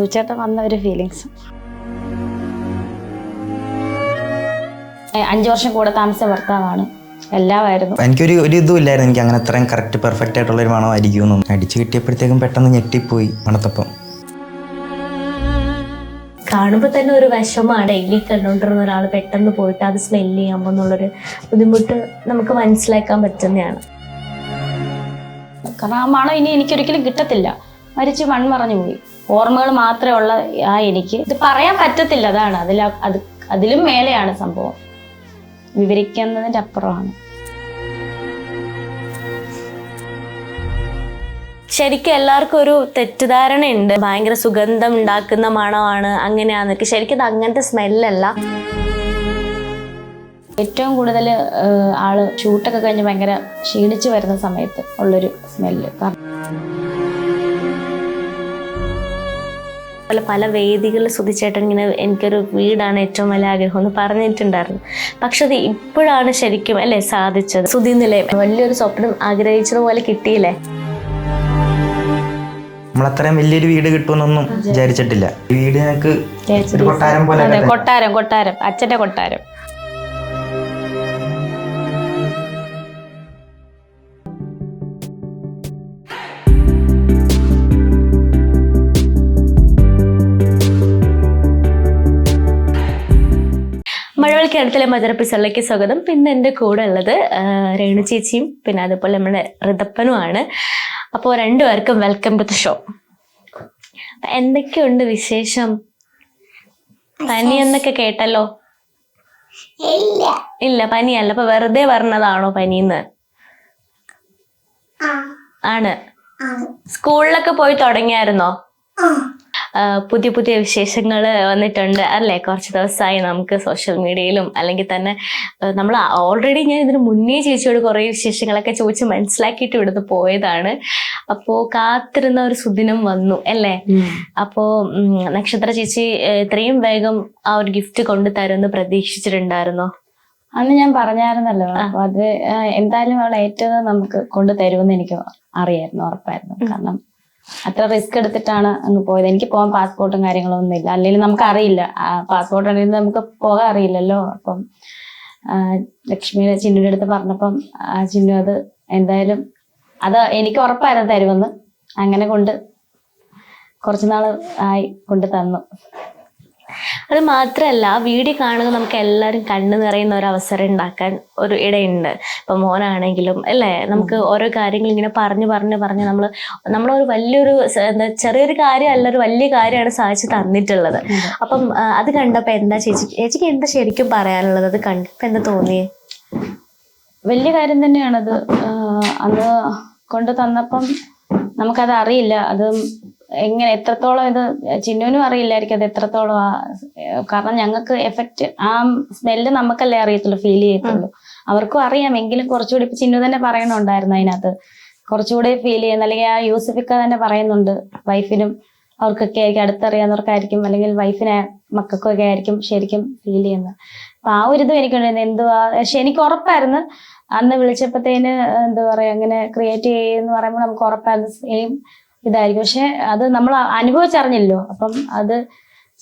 സൂചേട്ടൻ വന്ന ഒരു ഫീലിങ്സ്. 5 വർഷം കൂടെ താമസിച്ച ഭർത്താവാണ്, എല്ലാമായിരുന്നു. എനിക്കൊരു ഇതും ഇല്ലായിരുന്നു, എനിക്ക് അങ്ങനെ അത്രയും കറക്റ്റ് പെർഫെക്റ്റ് ആയിട്ടുള്ള ഒരു മണമായിരിക്കും. അടിച്ചു കിട്ടിയപ്പോഴത്തേക്കും പെട്ടെന്ന് ഞെട്ടിപ്പോയി മണത്തപ്പം. കാണുമ്പോൾ തന്നെ ഒരു വിഷമാണ്. ഡെയിലി കണ്ടുകൊണ്ടിരുന്ന ഒരാൾ പെട്ടെന്ന് പോയിട്ട് അത് സ്മെല് ചെയ്യാമ്പോൾ എന്നുള്ളൊരു ബുദ്ധിമുട്ട് നമുക്ക് മനസ്സിലാക്കാൻ പറ്റുന്നതാണ്. കാരണം ആ മണം ഇനി എനിക്കൊരിക്കലും കിട്ടത്തില്ല. മരിച്ച് മൺമറഞ്ഞു പോയി. ഓർമ്മകൾ മാത്രമേ ഉള്ള എനിക്ക് ഇത് പറയാൻ പറ്റത്തില്ല. അതാണ് അതിലും മേലെയാണ് സംഭവം, വിവരിക്കുന്നതിൻ്റെ അപ്പുറമാണ്. ശരിക്കും എല്ലാവർക്കും ഒരു തെറ്റിദ്ധാരണയുണ്ട്, ഭയങ്കര സുഗന്ധം ഉണ്ടാക്കുന്ന മണമാണ് അങ്ങനെയാന്നൊക്കെ. ശരിക്കും ഇത് അങ്ങനത്തെ സ്മെല്ലല്ല. ഏറ്റവും കൂടുതൽ ആള് ഷൂട്ടൊക്കെ കഴിഞ്ഞ് ഭയങ്കര ക്ഷീണിച്ച് വരുന്ന സമയത്ത് ഉള്ളൊരു സ്മെല്ല്. പല വേദികളിൽ സുധിച്ചേട്ടൻ ഇങ്ങനെ എനിക്കൊരു വീടാണ് ഏറ്റവും വലിയ ആഗ്രഹം എന്ന് പറഞ്ഞിട്ടുണ്ടായിരുന്നു. പക്ഷെ അത് ഇപ്പോഴാണ് ശരിക്കും അല്ലേ സാധിച്ചത്. സുധീന്നില്ലേ വലിയൊരു സ്വപ്നം ആഗ്രഹിച്ചതുപോലെ കിട്ടിയില്ലേ? നമ്മളത്രയും വലിയൊരു വീട് കിട്ടുമെന്നൊന്നും വിചാരിച്ചിട്ടില്ല. വീട് ഞങ്ങൾക്ക് കൊട്ടാരം പോലെ. കൊട്ടാരം അച്ഛന്റെ കൊട്ടാരം. മഴവിൽക്കടുത്തിലെ മധുര പിസറിലേക്ക് സ്വാഗതം. പിന്നെ എൻ്റെ കൂടെ ഉള്ളത് രേണു ചേച്ചിയും പിന്നെ അതുപോലെ നമ്മുടെ ഋതപ്പനുമാണ്. അപ്പോൾ രണ്ടുപേർക്കും വെൽക്കം ടു ദ ഷോ. എന്തൊക്കെയുണ്ട് വിശേഷം? പനി എന്നൊക്കെ കേട്ടല്ലോ. ഇല്ല പനിയല്ല. അപ്പൊ വെറുതെ പറഞ്ഞതാണോ പനിന്ന്? ആണ്. സ്കൂളിലൊക്കെ പോയി തുടങ്ങിയായിരുന്നോ? പുതിയ പുതിയ വിശേഷങ്ങൾ വന്നിട്ടുണ്ട് അല്ലേ? കുറച്ച് ദിവസമായി നമുക്ക് സോഷ്യൽ മീഡിയയിലും അല്ലെങ്കിൽ തന്നെ നമ്മൾ ഓൾറെഡി ഞാൻ ഇതിന് മുന്നേ ചേച്ചിയോട് കുറേ വിശേഷങ്ങളൊക്കെ ചോദിച്ച് മനസ്സിലാക്കിയിട്ട് ഇവിടുന്ന് പോയതാണ്. അപ്പോൾ കാത്തിരുന്ന ഒരു സുദിനം വന്നു അല്ലേ? അപ്പോൾ നക്ഷത്ര ചേച്ചി ഇത്രയും വേഗം ആ ഒരു ഗിഫ്റ്റ് കൊണ്ടു തരുമെന്ന് പ്രതീക്ഷിച്ചിട്ടുണ്ടായിരുന്നോ? അന്ന് ഞാൻ പറഞ്ഞായിരുന്നല്ലോ. അപ്പൊ അത് എന്തായാലും അവൾ ഏറ്റവും നമുക്ക് കൊണ്ടു തരുമെന്ന് എനിക്ക് അറിയായിരുന്നു, ഉറപ്പായിരുന്നു. കാരണം അത്ര റിസ്ക് എടുത്തിട്ടാണ് അങ്ങ് പോയത്. എനിക്ക് പോകാൻ പാസ്പോർട്ടും കാര്യങ്ങളും ഒന്നും ഇല്ല. അല്ലെങ്കിൽ നമുക്ക് അറിയില്ല, പാസ്പോർട്ട് ഉണ്ടെങ്കിൽ നമുക്ക് പോകാൻ അറിയില്ലല്ലോ. അപ്പം ലക്ഷ്മിയുടെ ചിന്നുവിന്റെ അടുത്ത് പറഞ്ഞപ്പം ചിന്നു അത് എന്തായാലും അത് എനിക്ക് ഉറപ്പായിരുന്നു തരുമെന്ന്. അങ്ങനെ കുറച്ചുനാൾ ആയി കൊണ്ട് തന്നു. അത് മാത്രല്ല വീഡിയോ കാണുക നമുക്ക് എല്ലാവരും കണ്ണു നിറയുന്ന ഒരു അവസരം ഉണ്ടാക്കാൻ ഒരു ഇടയുണ്ട്. ഇപ്പൊ മോനാണെങ്കിലും അല്ലേ, നമുക്ക് ഓരോ കാര്യങ്ങൾ ഇങ്ങനെ പറഞ്ഞ് നമ്മളൊരു വലിയൊരു ചെറിയൊരു കാര്യമല്ല, ഒരു വലിയ കാര്യമാണ് സാധിച്ചു തന്നിട്ടുള്ളത്. അപ്പം അത് കണ്ടപ്പോ എന്താ ചേച്ചിക്ക് എന്താ ശരിക്കും പറയാനുള്ളത്? അത് കണ്ടപ്പോ എന്താ തോന്നിയേ? വലിയ കാര്യം തന്നെയാണത്. അന്ന് കൊണ്ടു തന്നപ്പം നമുക്കത് അറിയില്ല, അത് എങ്ങനെ എത്രത്തോളം ഇത് ചിന്നുവിനും അറിയില്ലായിരിക്കും അത് എത്രത്തോളം. കാരണം ഞങ്ങൾക്ക് എഫക്റ്റ് ആ സ്മെല്ല് നമുക്കല്ലേ അറിയത്തുള്ളൂ, ഫീൽ ചെയ്യത്തുള്ളൂ. അവർക്കും അറിയാം. എങ്കിലും കുറച്ചുകൂടി ഇപ്പൊ ചിന്നു തന്നെ പറയണുണ്ടായിരുന്നു അതിനകത്ത് കുറച്ചുകൂടി ഫീൽ ചെയ്യുന്ന, അല്ലെങ്കിൽ ആ യൂസഫിക്ക തന്നെ പറയുന്നുണ്ട് വൈഫിനും അവർക്കൊക്കെ ആയിരിക്കും, അടുത്തറിയാവുന്നവർക്കായിരിക്കും അല്ലെങ്കിൽ വൈഫിനെ മക്കൾക്കൊക്കെ ആയിരിക്കും ശരിക്കും ഫീൽ ചെയ്യുന്നത്. അപ്പൊ ആ ഒരു ഇതും എനിക്കുണ്ടായിരുന്നു. എന്തുവാ, പക്ഷെ എനിക്ക് ഉറപ്പായിരുന്നു അന്ന് വിളിച്ചപ്പോഴത്തേന് എന്താ പറയാ അങ്ങനെ ക്രിയേറ്റ് ചെയ്യുമെന്ന് പറയുമ്പോൾ നമുക്ക് ഉറപ്പായിരുന്നു സെയിം ഇതായിരിക്കും. പക്ഷെ അത് നമ്മൾ അനുഭവിച്ചറിഞ്ഞല്ലോ. അപ്പം അത്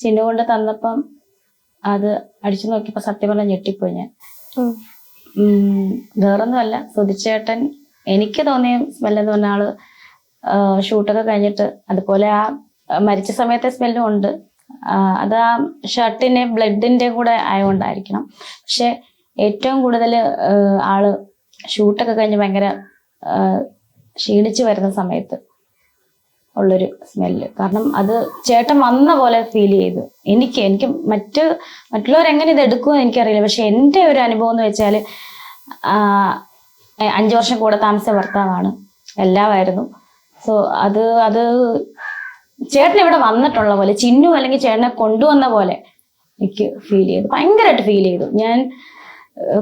ചിന്നു കൊണ്ട് തന്നപ്പം അത് അടിച്ചു നോക്കിയപ്പോ സത്യം പറഞ്ഞാൽ ഞെട്ടിപ്പോയി ഞാൻ. വേറൊന്നുമല്ല, സുധിച്ചേട്ടൻ എനിക്ക് തോന്നിയ സ്മെല്ലെന്ന് പറഞ്ഞ ആള് ഷൂട്ടൊക്കെ കഴിഞ്ഞിട്ട് അതുപോലെ ആ മരിച്ച സമയത്തെ സ്മെല്ലും ഉണ്ട്. അത് ആ ഷർട്ടിന്റെ ബ്ലഡിന്റെ കൂടെ ആയതുകൊണ്ടായിരിക്കണം. പക്ഷെ ഏറ്റവും കൂടുതൽ ആള് ഷൂട്ടൊക്കെ കഴിഞ്ഞ് ഭയങ്കര ക്ഷീണിച്ച് വരുന്ന സമയത്ത് ഉള്ളൊരു സ്മെല്ല്. കാരണം അത് ചേട്ടൻ വന്ന പോലെ ഫീൽ ചെയ്തു എനിക്ക്. മറ്റുള്ളവരെങ്ങനെ ഇത് എടുക്കുമെന്ന് എനിക്കറിയില്ല. പക്ഷെ എൻ്റെ ഒരു അനുഭവം എന്ന് വെച്ചാൽ 5 വർഷം കൂടെ താമസിച്ച ഭർത്താവാണ്, എല്ലാമായിരുന്നു. സോ അത് ചേട്ടൻ ഇവിടെ വന്നിട്ടുള്ള പോലെ, ചിന്നു അല്ലെങ്കിൽ ചേട്ടനെ കൊണ്ടുവന്ന പോലെ എനിക്ക് ഫീൽ ചെയ്തു, ഭയങ്കരമായിട്ട് ഫീൽ ചെയ്തു ഞാൻ.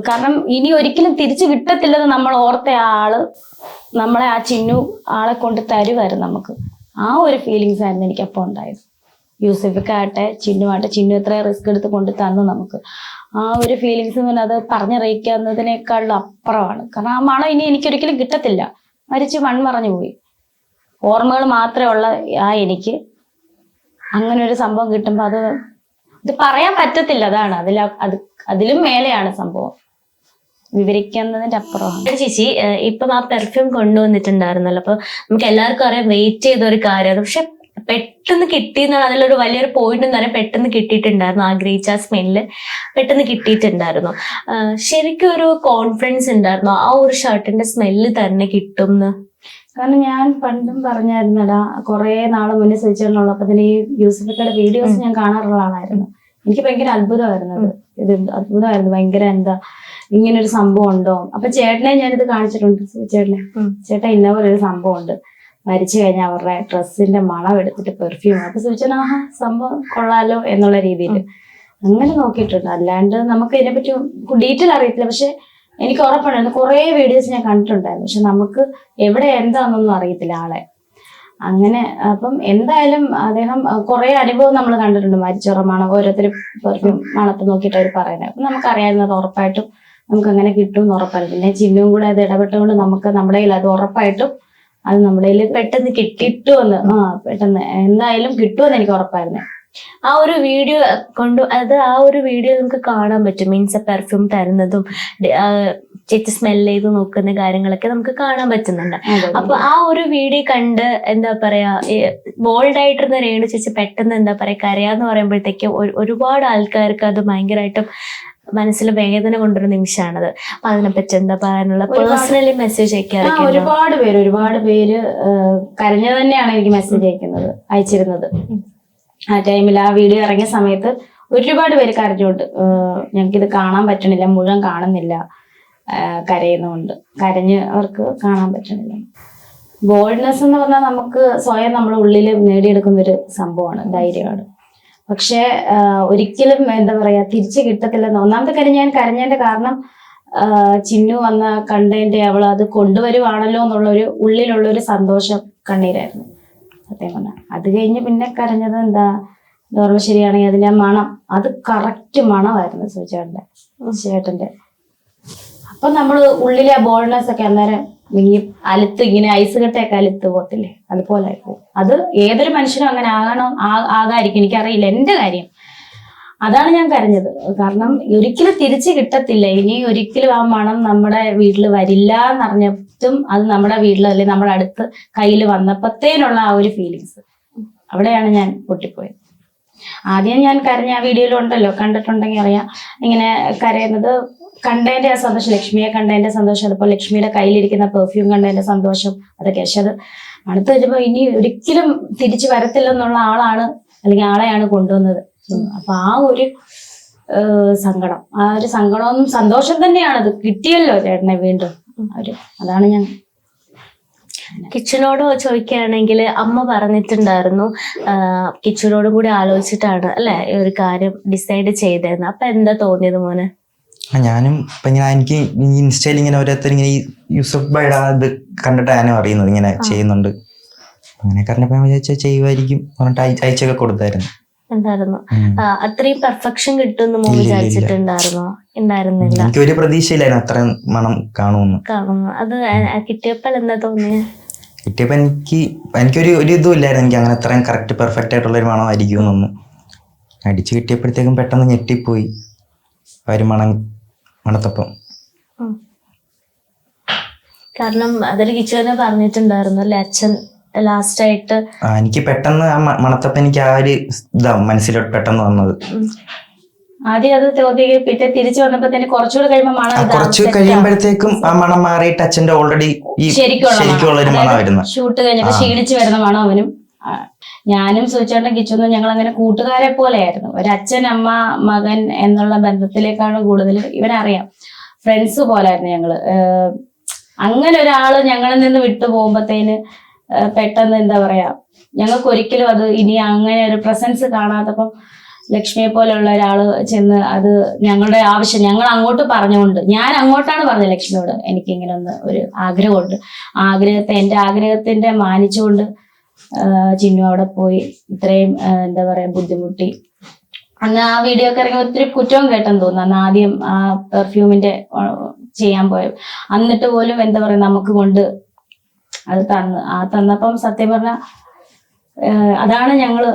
കാരണം ഇനി ഒരിക്കലും തിരിച്ചു കിട്ടത്തില്ലെന്ന് നമ്മൾ ഓർത്ത ആള് നമ്മളെ ആ ചിന്നു ആളെ കൊണ്ട് തരുമായിരുന്നു നമുക്ക്. ആ ഒരു ഫീലിങ്സ് ആയിരുന്നു എനിക്കപ്പോൾ ഉണ്ടായത്. യൂസഫിക്കാട്ടെ ചിന്നുമാട്ടെ, ചിന്നു എത്ര റിസ്ക് എടുത്ത് കൊണ്ട് തന്നു നമുക്ക്. ആ ഒരു ഫീലിങ്സ് എന്ന് പറഞ്ഞാൽ അത് പറഞ്ഞറിയിക്കുന്നതിനേക്കാളും അപ്പുറമാണ്. കാരണം ആ മണം ഇനി എനിക്കൊരിക്കലും കിട്ടത്തില്ല. മരിച്ച് മൺമറഞ്ഞു പോയി. ഓർമ്മകൾ മാത്രമേ ഉള്ള എനിക്ക് അങ്ങനെ ഒരു സംഭവം കിട്ടുമ്പോ ഇത് പറയാൻ പറ്റത്തില്ല. അതാണ് അതിലും മേലെയാണ് സംഭവം, വിവരിക്കുന്നതിന്റെ അപ്പുറമാണ്. ചേച്ചി ഇപ്പം ആ പെർഫ്യൂം കൊണ്ടുവന്നിട്ടുണ്ടായിരുന്നല്ലോ, അപ്പൊ നമുക്ക് എല്ലാവർക്കും അറിയാം വെയിറ്റ് ചെയ്ത ഒരു കാര്യമാണ്. പക്ഷെ പെട്ടെന്ന് കിട്ടിയെന്നാണ് അതിലൊരു വലിയൊരു പോയിന്റ് എന്ന് പറയാൻ, പെട്ടെന്ന് കിട്ടിയിട്ടുണ്ടായിരുന്നു. ആഗ്രഹിച്ച ആ സ്മെല്ല് പെട്ടെന്ന് കിട്ടിയിട്ടുണ്ടായിരുന്നു. ശരിക്കും ഒരു കോൺഫിഡൻസ് ഉണ്ടായിരുന്നു ആ ഒരു ഷർട്ടിന്റെ സ്മെല്ല് തന്നെ കിട്ടും എന്ന്? കാരണം ഞാൻ പണ്ടും പറഞ്ഞായിരുന്നടാ, കുറെ നാള് മുന്നേ ചോദിച്ചിട്ടുള്ളപ്പോ തന്നെ ഈ യൂസഫിക്കയുടെ വീഡിയോസ് ഞാൻ കാണാറുള്ള ആളായിരുന്നു. എനിക്ക് ഭയങ്കര അത്ഭുതമായിരുന്നു ഇത് അത്ഭുതമായിരുന്നു ഭയങ്കര. എന്താ ഇങ്ങനൊരു സംഭവം ഉണ്ടോ? അപ്പൊ ചേട്ടനെ ഞാനിത് കാണിച്ചിട്ടുണ്ട്. ചേട്ടാ ഇന്ന പോലെ ഒരു സംഭവം ഉണ്ട്, മരിച്ചു കഴിഞ്ഞാൽ അവരുടെ ഡ്രസ്സിന്റെ മണം എടുത്തിട്ട് പെർഫ്യൂം. അപ്പൊ ചോദിച്ചാൽ ആഹാ സംഭവം കൊള്ളാലോ എന്നുള്ള രീതിയിൽ അങ്ങനെ നോക്കിയിട്ടുണ്ട്. അല്ലാണ്ട് നമുക്ക് ഇതിനെപ്പറ്റി ഡീറ്റെയിൽ അറിയത്തില്ല. പക്ഷെ എനിക്ക് ഉറപ്പുണ്ടായിരുന്നു, കുറെ വീഡിയോസ് ഞാൻ കണ്ടിട്ടുണ്ടായിരുന്നു. പക്ഷെ നമുക്ക് എവിടെ എന്താണെന്നൊന്നും അറിയത്തില്ല ആളെ. അങ്ങനെ അപ്പം എന്തായാലും അദ്ദേഹം കുറെ അനുഭവം നമ്മൾ കണ്ടിട്ടുണ്ട്. മരിച്ചോറ മണം ഓരോരുത്തർ പെർഫ്യൂം മണത്ത് നോക്കിയിട്ട് അവർ പറയുന്നത്. അപ്പം നമുക്കറിയാവുന്നത് ഉറപ്പായിട്ടും നമുക്ക് അങ്ങനെ കിട്ടും എന്ന് ഉറപ്പായിരുന്നു. പിന്നെ ചിഹ്നവും കൂടെ അത് ഇടപെട്ടുകൊണ്ട് നമുക്ക് നമ്മുടെ കയ്യിൽ അത് ഉറപ്പായിട്ടും അത് നമ്മുടെ കയ്യിൽ പെട്ടെന്ന് കിട്ടുമെന്ന് പെട്ടെന്ന് എന്തായാലും കിട്ടുമെന്ന് എനിക്ക് ഉറപ്പായിരുന്നു. ആ ഒരു വീഡിയോ ആ ഒരു വീഡിയോ നമുക്ക് കാണാൻ പറ്റും. മീൻസ് പെർഫ്യൂം തരുന്നതും ചേച്ചി സ്മെല് ചെയ്ത് നോക്കുന്ന കാര്യങ്ങളൊക്കെ നമുക്ക് കാണാൻ പറ്റുന്നുണ്ട്. അപ്പൊ ആ ഒരു വീഡിയോ കണ്ട് എന്താ പറയാ, ബോൾഡ് ആയിട്ടിരുന്ന രേണു ചേച്ചി പെട്ടെന്ന് എന്താ പറയാ കരയാന്ന് പറയുമ്പോഴത്തേക്ക് ഒരുപാട് ആൾക്കാർക്ക് അത് ഭയങ്കരമായിട്ടും മനസ്സിൽ വേദന കൊണ്ടൊരു നിമിഷമാണത്. അപ്പൊ അതിനെപ്പറ്റി എന്താ പറയാനുള്ള പേഴ്സണലി മെസ്സേജ് അയക്കാറൊക്കെ? ഒരുപാട് പേര് കരഞ്ഞു തന്നെയാണ് എനിക്ക് മെസ്സേജ് അയച്ചിരുന്നത്. ആ ടൈമിൽ ആ വീഡിയോ ഇറങ്ങിയ സമയത്ത് ഒരുപാട് പേര് കരഞ്ഞുകൊണ്ട് ഞങ്ങൾക്കിത് കാണാൻ പറ്റണില്ല, മുഴുവൻ കാണുന്നില്ല, കരയുന്നുണ്ട്, കരഞ്ഞ് അവർക്ക് കാണാൻ പറ്റണില്ല. ബോൾഡ്നെസ് എന്ന് പറഞ്ഞാൽ നമുക്ക് സ്വയം നമ്മുടെ ഉള്ളിൽ നേടിയെടുക്കുന്ന ഒരു സംഭവമാണ്, ധൈര്യമാണ്. പക്ഷെ ഒരിക്കലും എന്താ പറയാ തിരിച്ചു കിട്ടത്തില്ലെന്ന്. ഒന്നാമത്തെ കാര്യം, ഞാൻ കരഞ്ഞതിന്റെ കാരണം ചിന്നു വന്ന കണ്ടതിന്റെ അവൾ അത് കൊണ്ടുവരുവാണല്ലോ എന്നുള്ളൊരു ഉള്ളിലുള്ളൊരു സന്തോഷം കണ്ണീരായിരുന്നു സത്യം പറഞ്ഞാൽ. അത് കഴിഞ്ഞ് പിന്നെ കരഞ്ഞത് എന്താ ഓർമ്മ ശരിയാണെങ്കിൽ അതിന്റെ മണം, അത് കറക്റ്റ് മണമായിരുന്നു ചേട്ടന്റെ. അപ്പൊ നമ്മള് ഉള്ളിലെ ബോൾഡ്നെസ് ഒക്കെ അന്നേരം അലുത്ത് ഇങ്ങനെ ഐസ് കട്ടയൊക്കെ അലുത്ത് പോകത്തില്ലേ, അതുപോലെ പോകും. അത് ഏതൊരു മനുഷ്യനും അങ്ങനെ ആകാതിരിക്കും, എനിക്കറിയില്ല എന്റെ കാര്യം. അതാണ് ഞാൻ കരഞ്ഞത്. കാരണം ഒരിക്കലും തിരിച്ചു കിട്ടത്തില്ല, ഇനി ഒരിക്കലും ആ മണം നമ്മുടെ വീട്ടിൽ വരില്ല എന്നറിഞ്ഞിട്ടും അത് നമ്മുടെ വീട്ടിൽ അല്ലെങ്കിൽ നമ്മുടെ അടുത്ത് കയ്യിൽ വന്നപ്പോഴത്തേനുള്ള ആ ഒരു ഫീലിങ്സ്, അവിടെയാണ് ഞാൻ പൊട്ടിപ്പോയത്. ആദ്യം ഞാൻ കരഞ്ഞ ആ വീഡിയോയിലുണ്ടല്ലോ, കണ്ടിട്ടുണ്ടെങ്കിൽ അറിയാം, ഇങ്ങനെ കരയുന്നത് കണ്ടതിന്റെ ആ സന്തോഷം, ലക്ഷ്മിയെ കണ്ടതിന്റെ സന്തോഷം, അതുപോലെ ലക്ഷ്മിയുടെ കയ്യിലിരിക്കുന്ന പെർഫ്യൂം കണ്ടതിന്റെ സന്തോഷം, അതൊക്കെ. പക്ഷെ അത് അടുത്ത് വെച്ചപ്പോ ഇനി ഒരിക്കലും തിരിച്ചു വരത്തില്ലെന്നുള്ള അല്ലെങ്കിൽ ആളെയാണ് കൊണ്ടുവന്നത്. അപ്പൊ ആ ഒരു സങ്കടം, ആ ഒരു സങ്കടവും സന്തോഷം തന്നെയാണത്. കിട്ടിയല്ലോ ചേട്ടനെ വീണ്ടും. അതാണ് ഞാൻ. കിച്ചനോട് ചോദിക്കുകയാണെങ്കിൽ അമ്മ പറഞ്ഞിട്ടുണ്ടായിരുന്നു കിച്ചനോടും കൂടി ആലോചിച്ചിട്ടാണ് അല്ലെ ഈ ഒരു കാര്യം ഡിസൈഡ് ചെയ്തിരുന്നത്. അപ്പൊ എന്താ തോന്നിയത് മോനെ? ഞാനും ഇപ്പൊ ഇങ്ങനെ എനിക്ക് ഇൻസ്റ്റയിൽ ഇങ്ങനെ ഓരോരുത്തർ ഇങ്ങനെ ഈ യൂസഫ് ബൈയുടെ ഇത് കണ്ടിട്ട് ഞാനും അറിയുന്നത് ഇങ്ങനെ ചെയ്യുന്നുണ്ട്. അങ്ങനെ പറഞ്ഞപ്പോ ഞാൻ വിചാരിച്ചാൽ ചെയ്യുമായിരിക്കും പറഞ്ഞിട്ട് അയച്ചൊക്കെ കൊടുത്തായിരുന്നു. അത്രയും പെർഫെക്ഷൻ കിട്ടുമെന്ന് മോൻ വിചാരിച്ചിട്ടുണ്ടായിരുന്നോ? ഉണ്ടായിരുന്നില്ല. എനിക്ക് ഒരു പ്രതീക്ഷയില്ലായിരുന്നു അത്രയും മണം കാണുമെന്ന്. അത് കിട്ടിയപ്പോൾ എന്താ തോന്നിയത്? കിട്ടിയപ്പോ എനിക്കൊരു ഇതും ഇല്ലായിരുന്നു, എനിക്ക് അങ്ങനെ അത്രയും കറക്റ്റ് പെർഫെക്റ്റ് ആയിട്ടുള്ള ഒരു മണമായിരിക്കും എന്നൊന്നും. അടിച്ചു കിട്ടിയപ്പോഴത്തേക്കും പെട്ടെന്ന് ഞെട്ടിപ്പോയി ഒരു മണത്തപ്പം. കാരണം അതിൽ കിച്ചുവിനെ പറഞ്ഞിട്ടുണ്ടായിരുന്നു അല്ലെ അച്ഛൻ ലാസ്റ്റ് ആയിട്ട്. എനിക്ക് പെട്ടെന്ന് ആ മണത്തപ്പം എനിക്ക് ആ ഒരു ഇതാ മനസ്സിലോട്ട് പെട്ടെന്ന് വന്നത്. ആദ്യം അത് പിന്നെ തിരിച്ചു വന്നപ്പോ തന്നെ കുറച്ചുകൂടെ കഴിയുമ്പോഴത്തേക്കും ആ മണം മാറിയിട്ട് അച്ഛന്റെ ഓൾറെഡി ശരിക്കുള്ള ഒരു മണം വരുന്നു. ഷൂട്ട് കഴിഞ്ഞപ്പോ ക്ഷീണിച്ചു വരുന്ന മണം അവനും. ഞാനും സൂചിച്ചേട്ടൻ കിച്ചൊന്നും ഞങ്ങൾ അങ്ങനെ കൂട്ടുകാരെ പോലെയായിരുന്നു. ഒരു അച്ഛൻ അമ്മ മകൻ എന്നുള്ള ബന്ധത്തിലേക്കാണ് കൂടുതൽ ഇവനറിയാം. ഫ്രണ്ട്സ് പോലായിരുന്നു ഞങ്ങള്. അങ്ങനെ ഒരാള് ഞങ്ങളിൽ നിന്ന് വിട്ടു പോകുമ്പോഴത്തേന് പെട്ടെന്ന് എന്താ പറയാ, ഞങ്ങൾക്ക് ഒരിക്കലും അത് ഇനി അങ്ങനെ ഒരു പ്രസൻസ് കാണാത്തപ്പം ലക്ഷ്മിയെ പോലെയുള്ള ഒരാള് ചെന്ന് അത് ഞങ്ങളുടെ ആവശ്യം ഞങ്ങൾ അങ്ങോട്ട് പറഞ്ഞുകൊണ്ട്, ഞാൻ അങ്ങോട്ടാണ് പറഞ്ഞത് ലക്ഷ്മിയോട് എനിക്കിങ്ങനെ ഒരു ആഗ്രഹമുണ്ട്, എന്റെ ആഗ്രഹത്തിന്റെ മാനിച്ചുകൊണ്ട് ചിന്നു അവിടെ പോയി ഇത്രയും എന്താ പറയാ ബുദ്ധിമുട്ടി. അന്ന് ആ വീഡിയോ ഒക്കെ ഇറങ്ങി ഒത്തിരി കുറ്റവും കേട്ടെന്ന് തോന്നുന്നു. അന്ന് ആദ്യം ആ പെർഫ്യൂമിന്റെ ചെയ്യാൻ പോയത്, എന്നിട്ട് പോലും എന്താ പറയാ നമുക്ക് കൊണ്ട് അത് തന്നപ്പം സത്യം പറഞ്ഞ അതാണ് ഞങ്ങള്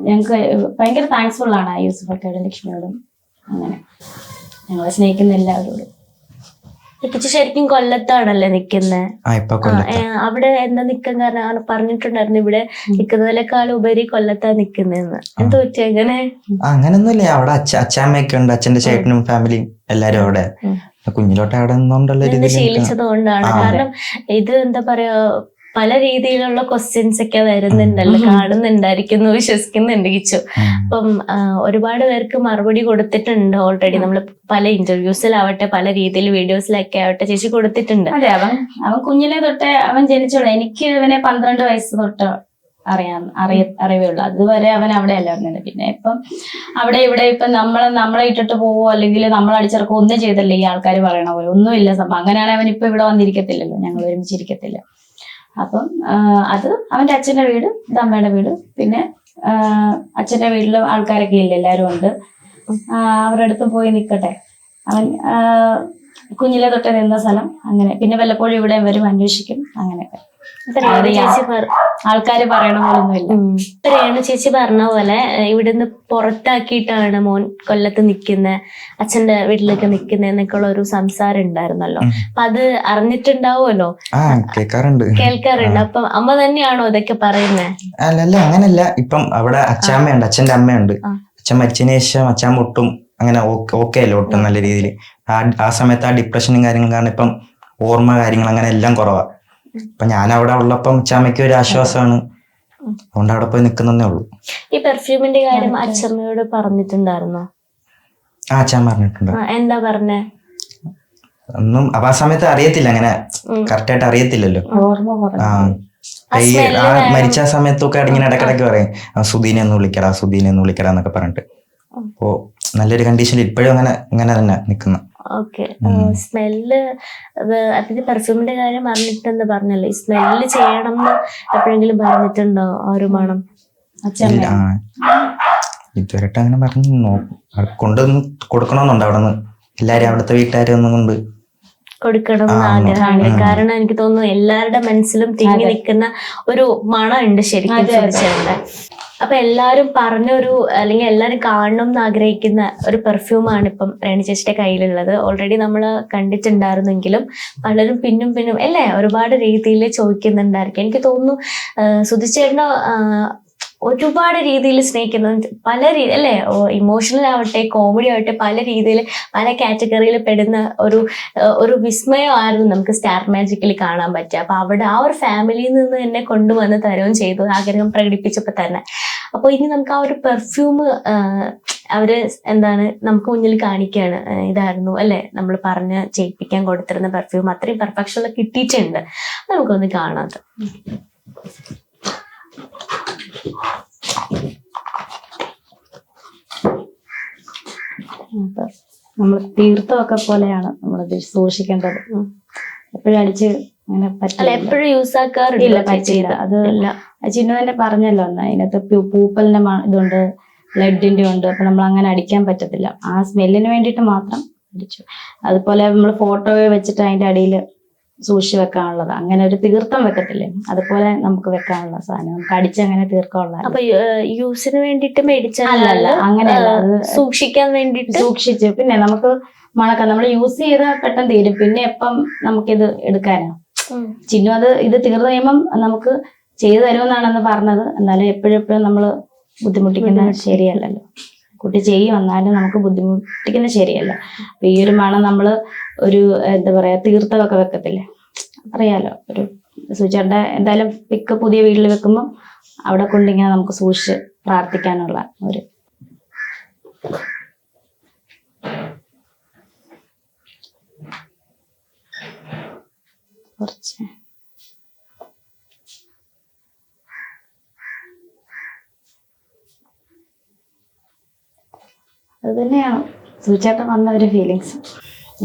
ഞങ്ങൾക്ക് ഭയങ്കര താങ്ക്സ്ഫുൾ ആണ് ആ യൂസഫക്കയോടും ലക്ഷ്മിയോടും. അങ്ങനെ ഞങ്ങളെ സ്നേഹിക്കുന്ന എല്ലാവരോടും. ഇപ്പിച്ച് ശരിക്കും കൊല്ലത്താണല്ലേ നിക്കുന്നത്? ഇപ്പൊ കൊല്ലത്ത്. അവിടെ എന്താ നിക്കാൻ കാരണം? പറഞ്ഞിട്ടുണ്ടായിരുന്നു ഇവിടെ നിക്കുന്നതിനേക്കാളും ഉപരി കൊല്ലത്താ നിക്കുന്നതെന്ന്. എന്ത് പറ്റി അങ്ങനെ? അങ്ങനൊന്നുമില്ല, അവിടെ അച്ഛാമ്മയൊക്കെ ഉണ്ട്, അച്ഛന്റെ ചേട്ടനും ഫാമിലിയും എല്ലാരും അവിടെ. കുഞ്ഞിലോട്ട് അവിടെ നിന്നോണ്ടുള്ള രീതിയിൽ ശീലിച്ചത് കൊണ്ടാണ്. കാരണം ഇത് എന്താ പറയാ, പല രീതിയിലുള്ള ക്വസ്റ്റ്യൻസ് ഒക്കെ വരുന്നുണ്ടല്ലോ, കാണുന്നുണ്ടായിരിക്കും എന്ന് വിശ്വസിക്കുന്നുണ്ട് കിച്ചു. അപ്പം ഒരുപാട് പേർക്ക് മറുപടി കൊടുത്തിട്ടുണ്ട് ഓൾറെഡി. നമ്മൾ പല ഇന്റർവ്യൂസിലാവട്ടെ പല രീതിയിൽ വീഡിയോസിലൊക്കെ ആവട്ടെ ചേച്ചി കൊടുത്തിട്ടുണ്ട്. അതെ, അവൻ കുഞ്ഞിലെ തൊട്ടേ അവൻ ജനിച്ചോളൂ. എനിക്ക് ഇവനെ 12 വയസ്സ് തൊട്ട് അറിവേ ഉള്ളൂ. അതുവരെ അവൻ അവിടെ അല്ലായിരുന്നില്ല. പിന്നെ ഇപ്പം അവിടെ ഇവിടെ ഇപ്പം നമ്മളെ ഇട്ടിട്ട് പോവോ അല്ലെങ്കിൽ നമ്മൾ അടിച്ചിറക്കോ ഒന്നും ചെയ്തല്ലേ ഈ ആൾക്കാർ പറയണ പോലെ ഒന്നുമില്ല സംഭവം. അങ്ങനെയാണെങ്കിൽ അവൻ ഇപ്പൊ ഇവിടെ വന്നിരിക്കത്തില്ലല്ലോ, ഞങ്ങൾ ഒരുമിച്ചിരിക്കത്തില്ല. അപ്പം അത് അവന്റെ അച്ഛന്റെ വീട്, ഇത് അമ്മയുടെ വീട്. പിന്നെ അച്ഛന്റെ വീട്ടില് ആൾക്കാരൊക്കെ ഇല്ല, എല്ലാരും ഉണ്ട്. അവരുടെ അടുത്ത് പോയി നിൽക്കട്ടെ. അവൻ കുഞ്ഞിലെ തൊട്ട് നിന്ന സ്ഥലം അങ്ങനെ. പിന്നെ വല്ലപ്പോഴും ഇവിടെ വരും, അന്വേഷിക്കും, അങ്ങനെയൊക്കെ. ആൾക്കാര് പറയണ പോലൊന്നുമില്ല. രേണു ചേച്ചി പറഞ്ഞ പോലെ ഇവിടുന്ന് പുറത്താക്കിയിട്ടാണ് മോൻ കൊല്ലത്ത് നിൽക്കുന്നത്, അച്ഛന്റെ വീട്ടിലേക്ക് നിൽക്കുന്നത് എന്നൊക്കെ ഉള്ള ഒരു സംസാരം ഉണ്ടായിരുന്നല്ലോ. അപ്പൊ അത് അറിഞ്ഞിട്ടുണ്ടാവുമല്ലോ, കേൾക്കാറുണ്ട്. അപ്പൊ അമ്മ തന്നെയാണോ ഇതൊക്കെ പറയുന്നത്? അല്ലല്ല, അങ്ങനല്ല. ഇപ്പം അവിടെ അച്ഛാമ്മയുണ്ട്, അച്ഛന്റെ അമ്മയുണ്ട്. അച്ഛൻ മരിച്ചതിന് ശേഷം അച്ഛാമ്മ ഒട്ടും അങ്ങനെ ഓക്കെ അല്ല, ഒട്ടും നല്ല രീതിയിൽ. ആ സമയത്ത് ആ ഡിപ്രഷനും കാര്യങ്ങളും കാരണം ഇപ്പം ഓർമ്മ കാര്യങ്ങൾ അങ്ങനെ എല്ലാം കുറവാ. അപ്പൊ ഞാൻ അവിടെ ഉള്ളപ്പം അച്ഛാമ്മയ്ക്ക് ഒരു ആശ്വാസമാണ്, അതുകൊണ്ട് അവിടെ പോയി നിൽക്കുന്നേ ഉള്ളൂ. ഈ പെർഫ്യൂമിന്റെ കാര്യം അച്ഛമ്മയോട് പറഞ്ഞിട്ടുണ്ടായിരുന്നോ? അച്ഛൻ പറഞ്ഞിട്ടുണ്ട്. എന്താ പറഞ്ഞേ? ഒന്നും ആ സമയത്ത് അറിയത്തില്ല, അങ്ങനെ കറക്റ്റ് ആയിട്ട് അറിയത്തില്ലല്ലോ. മരിച്ച സമയത്തൊക്കെ ഇങ്ങനെ ഇടക്കിടക്ക് പറയും സുധീനെ ഒന്ന് വിളിക്കടാ എന്നൊക്കെ പറഞ്ഞിട്ട്. അപ്പോ നല്ലൊരു കണ്ടീഷനിൽ ഇപ്പോഴും അങ്ങനെ തന്നെ നിക്കുന്ന. ഓക്കെ. സ്മെല്ല്, അതിന്റെ പെർഫ്യൂമിന്റെ കാര്യം പറഞ്ഞിട്ടെന്ന് പറഞ്ഞല്ലോ, ഈ സ്മെല്ല് ചെയ്യണം എന്ന് എപ്പോഴെങ്കിലും പറഞ്ഞിട്ടുണ്ടോ? ഒരു മണം ഇതുവരെട്ട് അങ്ങനെ പറഞ്ഞു കൊണ്ടുവന്ന് കൊടുക്കണമെന്നുണ്ട് അവിടെ നിന്ന് എല്ലാരും, അവിടുത്തെ വീട്ടുകാരൊന്നും കൊണ്ട് കൊടുക്കണം എന്ന് ആഗ്രഹമാണ്. കാരണം എനിക്ക് തോന്നുന്നു എല്ലാവരുടെ മനസ്സിലും തിങ്ങി നിൽക്കുന്ന ഒരു മണം ഉണ്ട് ശരിക്കും ചോദിച്ചത്. അപ്പൊ എല്ലാരും പറഞ്ഞൊരു, അല്ലെങ്കിൽ എല്ലാരും കാണണം എന്ന് ആഗ്രഹിക്കുന്ന ഒരു പെർഫ്യൂമാണ് ഇപ്പം രേണു ചേച്ചിയുടെ കയ്യിലുള്ളത്. ഓൾറെഡി നമ്മൾ കണ്ടിട്ടുണ്ടായിരുന്നെങ്കിലും പലരും പിന്നും അല്ലേ ഒരുപാട് രീതിയിൽ ചോദിക്കുന്നുണ്ടായിരിക്കും. എനിക്ക് തോന്നുന്നു സുധിച്ചേട്ടനോ ഒരുപാട് രീതിയിൽ സ്നേഹിക്കുന്നത്, പല രീതി അല്ലേ, ഇമോഷണൽ ആവട്ടെ കോമഡി ആവട്ടെ പല രീതിയിൽ പല കാറ്റഗറിയിൽ പെടുന്ന ഒരു വിസ്മയമായിരുന്നു നമുക്ക് സ്റ്റാർ മാജിക്കിൽ കാണാൻ പറ്റുക. അപ്പൊ അവിടെ ആ ഒരു ഫാമിലിയിൽ നിന്ന് തന്നെ കൊണ്ടുവന്ന് തരുകയും ചെയ്തു, ആഗ്രഹം പ്രകടിപ്പിച്ചപ്പോൾ തന്നെ. അപ്പോൾ ഇനി നമുക്ക് ആ ഒരു പെർഫ്യൂം അവര് എന്താണ് നമുക്ക് മുന്നിൽ കാണിക്കുകയാണ്. ഇതായിരുന്നു അല്ലെ നമ്മൾ പറഞ്ഞ് ചെയ്യിപ്പിക്കാൻ കൊടുത്തിരുന്ന പെർഫ്യൂം, അത്രയും പെർഫെക്ഷൻ കിട്ടിയിട്ടുണ്ട്. നമുക്കൊന്ന് കാണാം. നമ്മൾ തീർത്ഥമൊക്കെ പോലെയാണ് നമ്മളത് സൂക്ഷിക്കേണ്ടത്. എപ്പോഴും അടിച്ച് അങ്ങനെ പറ്റില്ല, എപ്പോഴും യൂസ് ആക്കാറില്ല. പറ്റില്ല. അത് ചിന്നു തന്നെ പറഞ്ഞല്ലോ, അതിനകത്ത് പൂപ്പലിന്റെ ഇതുണ്ട്, ബ്ലഡിന്റെ ഉണ്ട്. അപ്പൊ നമ്മൾ അങ്ങനെ അടിക്കാൻ പറ്റത്തില്ല. ആ സ്മെല്ലിന് വേണ്ടിയിട്ട് മാത്രം അടിച്ചു. അതുപോലെ നമ്മൾ ഫോട്ടോ വെച്ചിട്ട് അതിന്റെ അടിയിൽ സൂക്ഷിച്ച് വെക്കാനുള്ളത്, അങ്ങനെ ഒരു തീർത്ഥം വെക്കത്തില്ലേ, അതുപോലെ നമുക്ക് വെക്കാനുള്ള സാധനം നമുക്ക് അടിച്ചങ്ങനെ തീർക്കാനുള്ള. അപ്പൊ യൂസിന് വേണ്ടിട്ട് മേടിച്ചല്ല, അങ്ങനെയല്ല, സൂക്ഷിക്കാൻ വേണ്ടിട്ട് സൂക്ഷിച്ച്. പിന്നെ നമുക്ക് മണക്കാം, നമ്മൾ യൂസ് ചെയ്താൽ പെട്ടെന്ന് തീരും. പിന്നെ എപ്പം നമുക്കിത് എടുക്കാനാ. ചിന്നു ഇത് തീർന്നു കഴിയുമ്പം നമുക്ക് ചെയ്തു തരുമെന്നാണെന്ന് പറഞ്ഞത്. എന്നാലും എപ്പോഴും നമ്മൾ ബുദ്ധിമുട്ടിക്കുന്നത് ശരിയല്ലല്ലോ. കുട്ടി ചെയ്യും, എന്നാലും നമുക്ക് ബുദ്ധിമുട്ടിക്കുന്നത് ശരിയല്ല. അപ്പൊ ഈ ഒരു മണം നമ്മള് ഒരു എന്താ പറയാ തീർത്ഥമൊക്കെ വെക്കത്തില്ലേ, അറിയാലോ. ഒരു സൂചിയുടെ എന്തായാലും പിക്ക് പുതിയ വീട്ടിൽ വെക്കുമ്പോൾ അവിടെ കൊണ്ടിങ്ങനെ നമുക്ക് സൂക്ഷിച്ച് പ്രാർത്ഥിക്കാനുള്ള ഒരു കുറച്ച് അത് തന്നെയാണ് സൂചേട്ടൻ വന്ന ഒരു ഫീലിങ്സ്.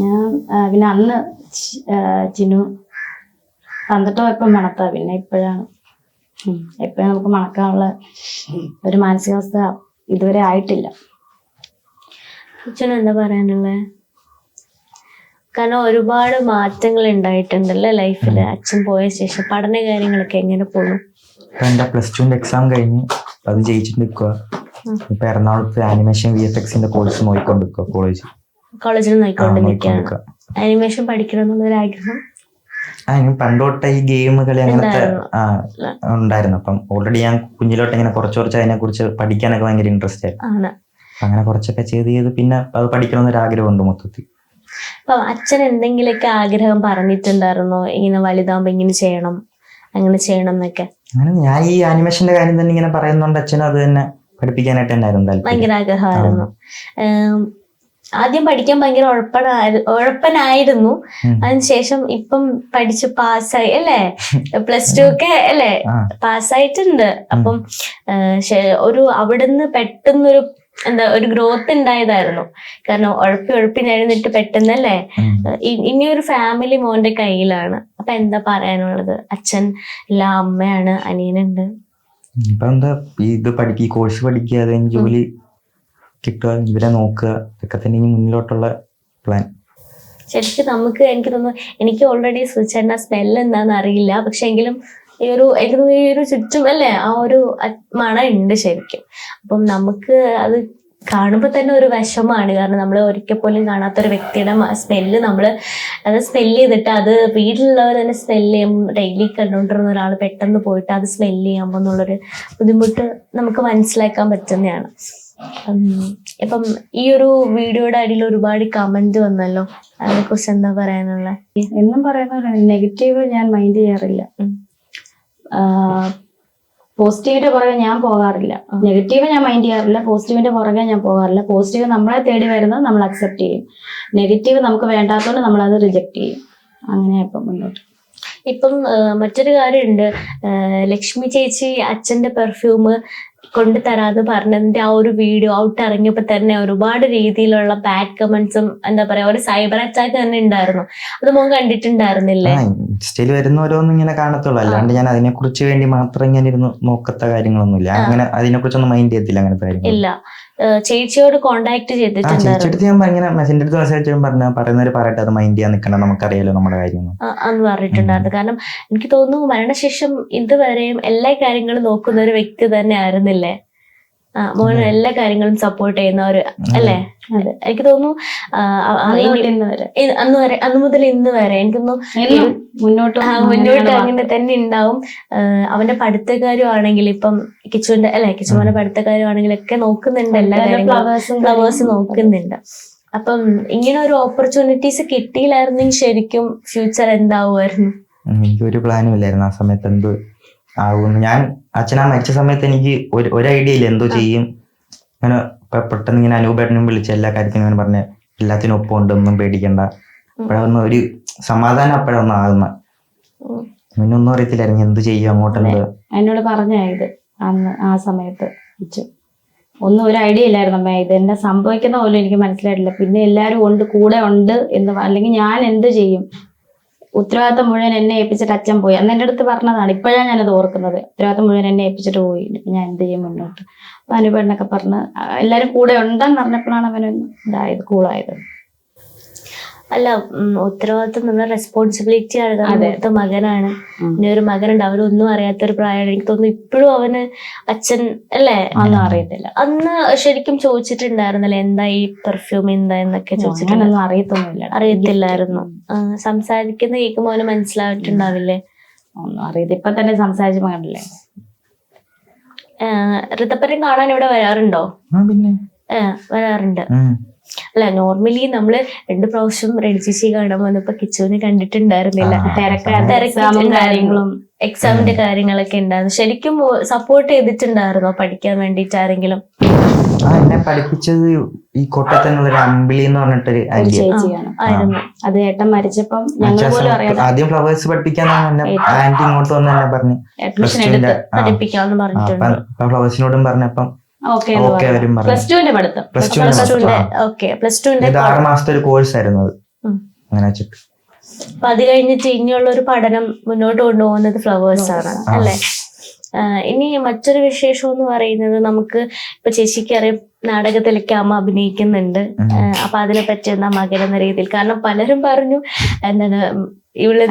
ഞാൻ പിന്നെ അന്ന് ചിന്നു തന്നിട്ടോ ഇപ്പം മണത്താ, പിന്നെ ഇപ്പോഴാണ് എപ്പോഴും നമുക്ക് മണക്കാനുള്ള ഒരു മാനസികാവസ്ഥ ഇതുവരെ ആയിട്ടില്ല. അച്ഛൻ എന്താ പറയാനുള്ളത്? കാരണം ഒരുപാട് മാറ്റങ്ങൾ ഉണ്ടായിട്ടുണ്ടല്ലേ ലൈഫില് അച്ഛൻ പോയ ശേഷം. പഠന കാര്യങ്ങളൊക്കെ എങ്ങനെ പോണു? എന്റെ +2 എക്സാം കഴിഞ്ഞ് അത് ജയിച്ചിട്ട് നിൽക്കുക. ഇപ്പൊ എറണാകുളത്ത് ആനിമേഷൻ VFXന്റെ കോഴ്സ് നോക്കിക്കൊണ്ടിരിക്കുക കോളേജിൽ നോക്കിക്കൊണ്ടിരിക്കുകയാണ്. ആനിമേഷൻ പഠിക്കണം എന്നുള്ളൊരു ആഗ്രഹം പണ്ടോട്ടെ ഈ ഗെയിം കളി അങ്ങനത്തെ ഉണ്ടായിരുന്നു. അപ്പം ഓൾറെഡി ഞാൻ കുഞ്ഞിലോട്ട് ഇങ്ങനെ കുറച്ച് അതിനെ കുറിച്ച് പഠിക്കാനൊക്കെ ഭയങ്കര ഇൻട്രസ്റ്റ് ആയിരുന്നു. അങ്ങനെ കുറച്ചൊക്കെ ചെയ്ത് പിന്നെ അത് പഠിക്കണമെന്നൊരു ആഗ്രഹമുണ്ട് മൊത്തത്തിൽ. അപ്പൊ അച്ഛൻ എന്തെങ്കിലുമൊക്കെ ആഗ്രഹം പറഞ്ഞിട്ടുണ്ടായിരുന്നോ, ഇങ്ങനെ വലുതാകുമ്പോ ഇങ്ങനെ ചെയ്യണം അങ്ങനെ ചെയ്യണം എന്നൊക്കെ? അങ്ങനെ ഞാൻ ഈ ആനിമേഷന്റെ കാര്യം തന്നെ ഇങ്ങനെ പറയുന്നുണ്ട് അച്ഛനും അത് തന്നെ പഠിപ്പിക്കാനായിട്ട് തന്നെയായിരുന്നു ഭയങ്കര ആഗ്രഹമായിരുന്നു. ആദ്യം പഠിക്കാൻ ഭയങ്കര ഉഴപ്പനായിരുന്നു. അതിനുശേഷം ഇപ്പം പഠിച്ച് പാസ്സായി അല്ലേ, +2 ഒക്കെ അല്ലേ പാസ്സായിട്ടുണ്ട്. അപ്പം അവിടുന്ന് പെട്ടെന്നൊരു ഒരു ഗ്രോത്ത് ഉണ്ടായതായിരുന്നു. കാരണം ഉഴപ്പിനായിരുന്നിട്ട് പെട്ടെന്നല്ലേ ഇനിയൊരു ഫാമിലി മോന്റെ കയ്യിലാണ്. അപ്പൊ എന്താ പറയാനുള്ളത്? അച്ഛൻ ഇല്ല, അമ്മയാണ്, അനിയനുണ്ട്. ഇപ്പൊ എന്താ ഇത് ഈ കോഴ്സ് പഠിക്കുക, അത് ജോലി കിട്ടുക, ഇവരെ നോക്കുക, ഇതൊക്കെ തന്നെ ഇനി മുന്നിലോട്ടുള്ള പ്ലാൻ. ശരിക്കും എനിക്ക് തോന്നുന്നു, എനിക്ക് ഓൾറെഡി സുചേട്ടൻ്റെ സ്മെല്ല് എന്താണെന്ന് അറിയില്ല, പക്ഷെ എങ്കിലും ഈ ഒരു ചുറ്റും അല്ലേ ആ ഒരു മണം ഉണ്ട് ശരിക്കും. അപ്പം നമുക്ക് അത് കാണുമ്പോൾ തന്നെ ഒരു വിഷമാണ്. കാരണം നമ്മൾ ഒരിക്കൽ പോലും കാണാത്തൊരു വ്യക്തിയുടെ സ്മെല്ല് അത് സ്മെല്ല് ചെയ്തിട്ട് അത് വീട്ടിലുള്ളവർ തന്നെ സ്മെല്ല് ചെയ്യും. ഡെയിലി കണ്ടുകൊണ്ടിരുന്ന ഒരാൾ പെട്ടെന്ന് പോയിട്ട് അത് സ്മെല്ല് ചെയ്യാമ്പോൾ എന്നുള്ളൊരു ബുദ്ധിമുട്ട് നമുക്ക് മനസ്സിലാക്കാൻ പറ്റുന്നതാണ്. ഇപ്പം ഈ ഒരു വീഡിയോയുടെ അടിയിൽ ഒരുപാട് കമന്റ് വന്നല്ലോ, അതിനെ കുറിച്ച് എന്താ പറയാനുള്ള? എന്നും പറയുന്ന നെഗറ്റീവ് ഞാൻ മൈൻഡ് ചെയ്യാറില്ല. പോസിറ്റീവിന്റെ പുറകെ ഞാൻ പോകാറില്ല. നെഗറ്റീവ് ഞാൻ മൈൻഡ് ചെയ്യാറില്ല, പോസിറ്റീവിന്റെ പുറകെ ഞാൻ പോകാറില്ല. പോസിറ്റീവ് നമ്മളെ തേടി വരുന്നത് നമ്മൾ അക്സെപ്റ്റ് ചെയ്യും, നെഗറ്റീവ് നമുക്ക് വേണ്ടാത്തതുകൊണ്ട് നമ്മൾ അത് റിജക്ട് ചെയ്യും. അങ്ങനെ ഇപ്പം മുന്നോട്ട്. ഇപ്പം മറ്റൊരു കാര്യമുണ്ട്, ലക്ഷ്മി ചേച്ചി അച്ഛന്റെ പെർഫ്യൂം കൊണ്ട് തരാന്ന് പറഞ്ഞതിന്റെ ആ ഒരു വീഡിയോ ഔട്ട് ഇറങ്ങിയപ്പോ തന്നെ ഒരുപാട് രീതിയിലുള്ള ബാഡ് കമന്റ്സും എന്താ പറയാ ഒരു സൈബർ അറ്റാക്ക് തന്നെ ഉണ്ടായിരുന്നു. അത് മോൻ കണ്ടിട്ടുണ്ടായിരുന്നില്ലേ? ഇൻസ്റ്റയിൽ വരുന്ന ഓരോന്നും ഇങ്ങനെ കാണത്തുള്ളൂ, അല്ലാണ്ട് ഞാൻ അതിനെ കുറിച്ച് വേണ്ടി മാത്രം ഇങ്ങനെ ഇരുന്ന് നോക്കത്ത കാര്യങ്ങളൊന്നുമില്ല. അങ്ങനെ അതിനെ കുറിച്ചൊന്നും മൈൻഡ് ചെയ്യത്തില്ല അങ്ങനത്തെ കാര്യങ്ങൾ. ഇല്ല, ചേച്ചിയോട് കോണ്ടാക്ട് ചെയ്തിട്ടുണ്ടായിരുന്നു. ചേച്ചിയെടുത്ത് ഞാൻ ഇങ്ങനെ മെസ്സേജ് പറയുന്നവര് പറയട്ടെ, അത് മൈൻഡ് ചെയ്യാൻ നിൽക്കണം, നമുക്കറിയാലോ നമ്മുടെ കാര്യങ്ങൾ എന്ന് പറഞ്ഞിട്ടുണ്ടായിരുന്നു. കാരണം എനിക്ക് തോന്നുന്നു മരണശേഷം ഇതുവരെയും എല്ലാ കാര്യങ്ങളും നോക്കുന്ന ഒരു വ്യക്തി തന്നെ ആയിരുന്നില്ലേ മോൻ? എല്ലാ കാര്യങ്ങളും സപ്പോർട്ട് ചെയ്യുന്നവര് അല്ലേ? എനിക്ക് തോന്നുന്നു അന്ന് മുതൽ ഇന്ന് വരെ എനിക്ക് തോന്നുന്നു മുന്നോട്ട് അങ്ങനെ തന്നെ ഉണ്ടാവും. അവന്റെ പഠിത്തക്കാരുമാണെങ്കിൽ ഇപ്പം കിച്ചുവിന്റെ പഠിത്തക്കാരുമാണെങ്കിലൊക്കെ നോക്കുന്നുണ്ട്, എല്ലാ കാര്യങ്ങളും ഫ്ലവേഴ്സ് നോക്കുന്നുണ്ട്. അപ്പം ഇങ്ങനെ ഒരു ഓപ്പർച്യൂണിറ്റീസ് കിട്ടിയില്ലായിരുന്നെങ്കിൽ ശരിക്കും ഫ്യൂച്ചർ എന്താവുമായിരുന്നു? എനിക്കൊരു പ്ലാനും ഇല്ലായിരുന്നു ആ സമയത്ത് എന്ത് ആകുമെന്ന്. ഞാൻ അച്ഛനാ മരിച്ച സമയത്ത് എനിക്ക് ഒരു ഐഡിയ ഇല്ല എന്തോ ചെയ്യും. അങ്ങനെ പെട്ടെന്ന് ഇങ്ങനെ അനൂപേട്ടനും വിളിച്ച എല്ലാ കാര്യത്തിനും ഇങ്ങനെ പറഞ്ഞ എല്ലാത്തിനും ഒപ്പമുണ്ട്, ഒന്നും പേടിക്കണ്ട. അപ്പോഴൊന്നും ഒരു സമാധാനം അപ്പോഴൊന്നും ആകുന്ന, പിന്നെ ഒന്നും അറിയത്തില്ലായിരുന്നു എന്ത് ചെയ്യും അങ്ങോട്ടെന്ത്. എന്നോട് പറഞ്ഞത് അന്ന് ആ സമയത്ത് ഒന്നും ഒരു ഐഡിയ ഇല്ലായിരുന്നു അമ്മ, ഇത് എന്നെ സംഭവിക്കുന്ന പോലും എനിക്ക് മനസ്സിലായിട്ടില്ല. പിന്നെ എല്ലാവരും കൂടെ ഉണ്ട് എന്ന്, അല്ലെങ്കിൽ ഞാൻ എന്ത് ചെയ്യും, ഉത്തരവാദിത്തം മുഴുവൻ എന്നെ ഏൽപ്പിച്ചിട്ട് അച്ഛൻ പോയി. അന്ന് എൻ്റെ അടുത്ത് പറഞ്ഞതാണ്, ഇപ്പോഴാണ് ഞാനത് ഓർക്കുന്നത്. ഉത്തരവാദിത്തം മുഴുവൻ എന്നെ ഏൽപ്പിച്ചിട്ട് പോയി, ഞാൻ എന്ത് ചെയ്യും മുന്നോട്ട്. അപ്പൊ അനുപേട്ടനൊക്കെ പറഞ്ഞ് എല്ലാരും കൂടെ ഉണ്ടെന്ന് പറഞ്ഞപ്പോഴാണ് അവനൊന്ന് ഇതായത്, കൂളായത്. അല്ല, ഉത്തരവാദിത്തം നമ്മുടെ റെസ്പോൺസിബിലിറ്റി ആണ്. മൂത്ത മകനാണ്, ഇനി ഒരു മകനുണ്ട്, അവരൊന്നും അറിയാത്തൊരു പ്രായമാണ്. എനിക്ക് തോന്നുന്നു ഇപ്പോഴും അവന് അച്ഛൻ അല്ലേ ഒന്നും അറിയത്തില്ല. അന്ന് ശരിക്കും ചോദിച്ചിട്ടുണ്ടായിരുന്നല്ലേ എന്താ ഈ പെർഫ്യൂം എന്താ എന്നൊക്കെ ചോദിച്ചിട്ടൊന്നും അറിയത്തില്ലായിരുന്നു. സംസാരിക്കുന്ന കേൾക്കുമ്പോ അവന് മനസ്സിലായിട്ടുണ്ടാവില്ലേ? ഒന്നും അറിയത്തില്ല, ഇപ്പൊ തന്നെ സംസാരിച്ചപ്പോ കണ്ടില്ലേ. ഋതപ്പനെ കാണാൻ ഇവിടെ വരാറുണ്ടോ? വരാറുണ്ട്. അല്ല, നോർമലി നമ്മള് 2 പ്രാവശ്യം റെഡിച്ചേച്ചി കാണാൻ വന്നപ്പോ കിച്ചുവിനെ കണ്ടിട്ടുണ്ടായിരുന്നില്ല. എക്സാമിന്റെ കാര്യങ്ങളൊക്കെ ഉണ്ടായിരുന്നു. ശരിക്കും സപ്പോർട്ട് ചെയ്തിട്ടുണ്ടായിരുന്നോ പഠിക്കാൻ വേണ്ടിട്ട് ആരെങ്കിലും? എന്നെ പഠിപ്പിച്ചത് ഈ കോട്ടയത്തുള്ള ഒരു അമ്പിളി എന്ന് പറഞ്ഞിട്ടൊരു ചേച്ചിയാണ്. അത് ഏട്ടൻ മരിച്ചപ്പം ആദ്യം ഫ്ലവേഴ്സ് പഠിപ്പിക്കാനാണ് ആന്റി ഇങ്ങോട്ട് വന്ന് എന്നെ പറഞ്ഞു പഠിപ്പിക്കാന്ന് പറഞ്ഞിട്ടുണ്ട്. ഫ്ലവേഴ്സിനോടും പറഞ്ഞപ്പം +2 6 മാസത്തെ ഒരു കോഴ്സ് ആയിരുന്നു അത്. അങ്ങനെ വെച്ചിട്ട് അപ്പൊ അത് കഴിഞ്ഞിട്ട് ഇനിയുള്ള ഒരു പഠനം മുന്നോട്ട് കൊണ്ടുപോകുന്നത് ഫ്ലവേഴ്സ് ആണ് അല്ലെ? ഇനി മറ്റൊരു വിശേഷം എന്ന് പറയുന്നത്, നമുക്ക് ഇപ്പൊ ചേച്ചിക്ക് അറിയാം നാടകത്തിലൊക്കെ അമ്മ അഭിനയിക്കുന്നുണ്ട്. അപ്പൊ അതിനെ പറ്റി എന്താ മകൻ എന്ന രീതിയിൽ? കാരണം പലരും പറഞ്ഞു എന്താണ് ഇവള്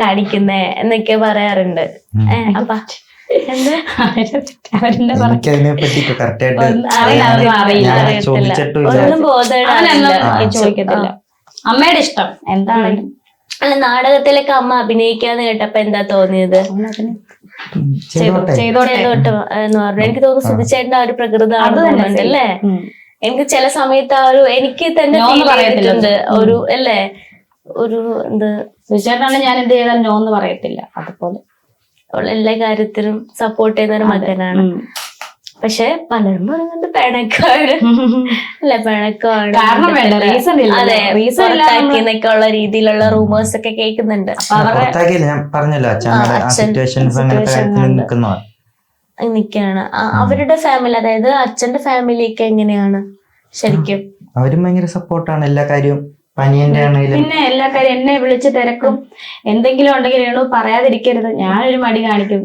കാണിക്കുന്നേ എന്നൊക്കെ പറയാറുണ്ട്. അപ്പൊ അവരെന്നെ പറഞ്ഞു. എനിക്ക് അതിനെ പറ്റി കറക്റ്റ് ആയിട്ട് അവനതൊന്നും അറിയില്ല, ഞാൻ അറിയത്തില്ല. ചോദിച്ചിട്ടില്ല. ഒന്നും ബോധമില്ല. ചോദിക്കത്തില്ല. അമ്മയുടെ ഇഷ്ടം എന്താണെങ്കിലും. അല്ല, നാടകത്തിലൊക്കെ അമ്മ അഭിനയിക്കാന്ന് കേട്ടപ്പോ എന്താ തോന്നിയത്? ചെയ്തോട്ടെ. ചെയ്തോട്ടെ എന്ന് പറഞ്ഞു. എനിക്ക് തോന്നുന്നു സുധിച്ചേട്ടന്റെ ആ ഒരു പ്രകൃതമാണ് തോന്നുന്നുണ്ട് അല്ലേ? ഉം. എനിക്ക് ചില സമയത്ത് ആ ഒരു എനിക്ക് തന്നെ നോന്ന് feel പറയത്തില്ല. ചെയ്തിട്ടുണ്ട്. ഒരു അല്ലേ ഒരു എന്ത് സുചേട്ടനാണ് ഞാൻ എന്ത് ചെയ്താലും നോന്ന് പറയത്തില്ല. അതുപോലെ എല്ലാ കാര്യത്തിലും സപ്പോർട്ട് ചെയ്യുന്ന ഒരു മകനാണ്. പക്ഷെ പലരും പറയുന്നുണ്ട് പിണക്കാണ് അല്ലെ, പിണക്കമാണ് കാരണം വേണ്ട, റീസൺ ഇല്ല. അതെ, റീസൺ പുറത്താക്കിയെന്നൊക്കെ ഉള്ള രീതിയിലുള്ള റൂമേഴ്സ് ഒക്കെ കേൾക്കുന്നുണ്ട്. പുറത്താക്കിയില്ല, ഞാൻ പറഞ്ഞല്ലോ അച്ഛനോട് ആ സിറ്റുവേഷൻസ് അങ്ങനത്തെ കാര്യത്തിൽ നിൽക്കുന്നതാണ്. നിക്കാണ് അവരുടെ ഫാമിലി, അതായത് അച്ഛന്റെ ഫാമിലി ഒക്കെ എങ്ങനെയാണ് ശരിക്കും? അവരും ഭയങ്കര സപ്പോർട്ടാണ് എല്ലാ കാര്യവും. പനിയന്റെ ആണെങ്കിലും പിന്നെ എല്ലാ കാര്യം എന്നെ വിളിച്ച് തിരക്കും. എന്തെങ്കിലും ഉണ്ടെങ്കിൽ രേണു പറയാതിരിക്കരുത്. ഞാനൊരു മടി കാണിക്കും.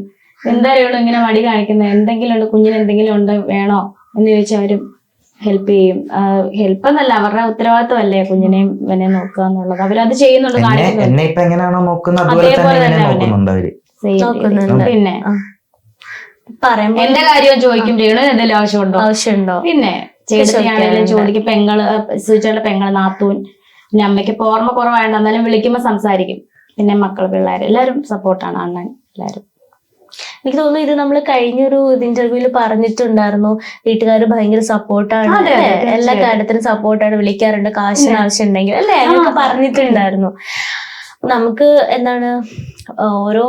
എന്താ രേണു ഇങ്ങനെ മടി കാണിക്കുന്നത്? എന്തെങ്കിലും ഉണ്ട്, കുഞ്ഞിന് എന്തെങ്കിലും ഉണ്ട് വേണോ എന്ന് ചോദിച്ചാൽ അവരും ഹെൽപ്പ് ചെയ്യും. ഹെൽപ്പ് എന്നല്ല, അവരുടെ ഉത്തരവാദിത്വമല്ലേ കുഞ്ഞിനെയും ഇവനെ നോക്കുക എന്നുള്ളത്. അവരത് ചെയ്യുന്നുണ്ട്, കാണിക്കുന്നുണ്ട്. എന്നെ ഇപ്പൊ എങ്ങനെയാണോ നോക്കുന്നത് അതുപോലെ അതേപോലെ തന്നെ തന്നെ നോക്കുന്നുണ്ട് അവര്. നോക്കുന്നുണ്ട്. പിന്നെ പറയുമ്പോ എന്റെ കാര്യവും ചോദിക്കും, രേണു എന്തെങ്കിലും ആവശ്യമുണ്ടോ? പിന്നെ ചേച്ചിയാണെങ്കിലും ചോദിക്കും. പെങ്ങള് സൂചിച്ചയുടെ പെങ്ങള്, നാത്തൂൻ, പിന്നെ അമ്മയ്ക്ക് ഇപ്പൊ ഓർമ്മ കുറവായത് എന്നാലും വിളിക്കുമ്പോ സംസാരിക്കും. പിന്നെ മക്കള്, പിള്ളേര് എല്ലാരും സപ്പോർട്ടാണ്. അണ്ണൻ എല്ലാരും. എനിക്ക് തോന്നുന്നു ഇത് നമ്മൾ കഴിഞ്ഞൊരു ഇന്റർവ്യൂല് പറഞ്ഞിട്ടുണ്ടായിരുന്നു, വീട്ടുകാർ ഭയങ്കര സപ്പോർട്ടാണ്, എല്ലാ കാര്യത്തിനും സപ്പോർട്ടാണ്, വിളിക്കാറുണ്ട് കാശിന് ആവശ്യം ഉണ്ടെങ്കിൽ അല്ലെ, അങ്ങനെയൊക്കെ പറഞ്ഞിട്ടുണ്ടായിരുന്നു. നമുക്ക് എന്താണ് ഓരോ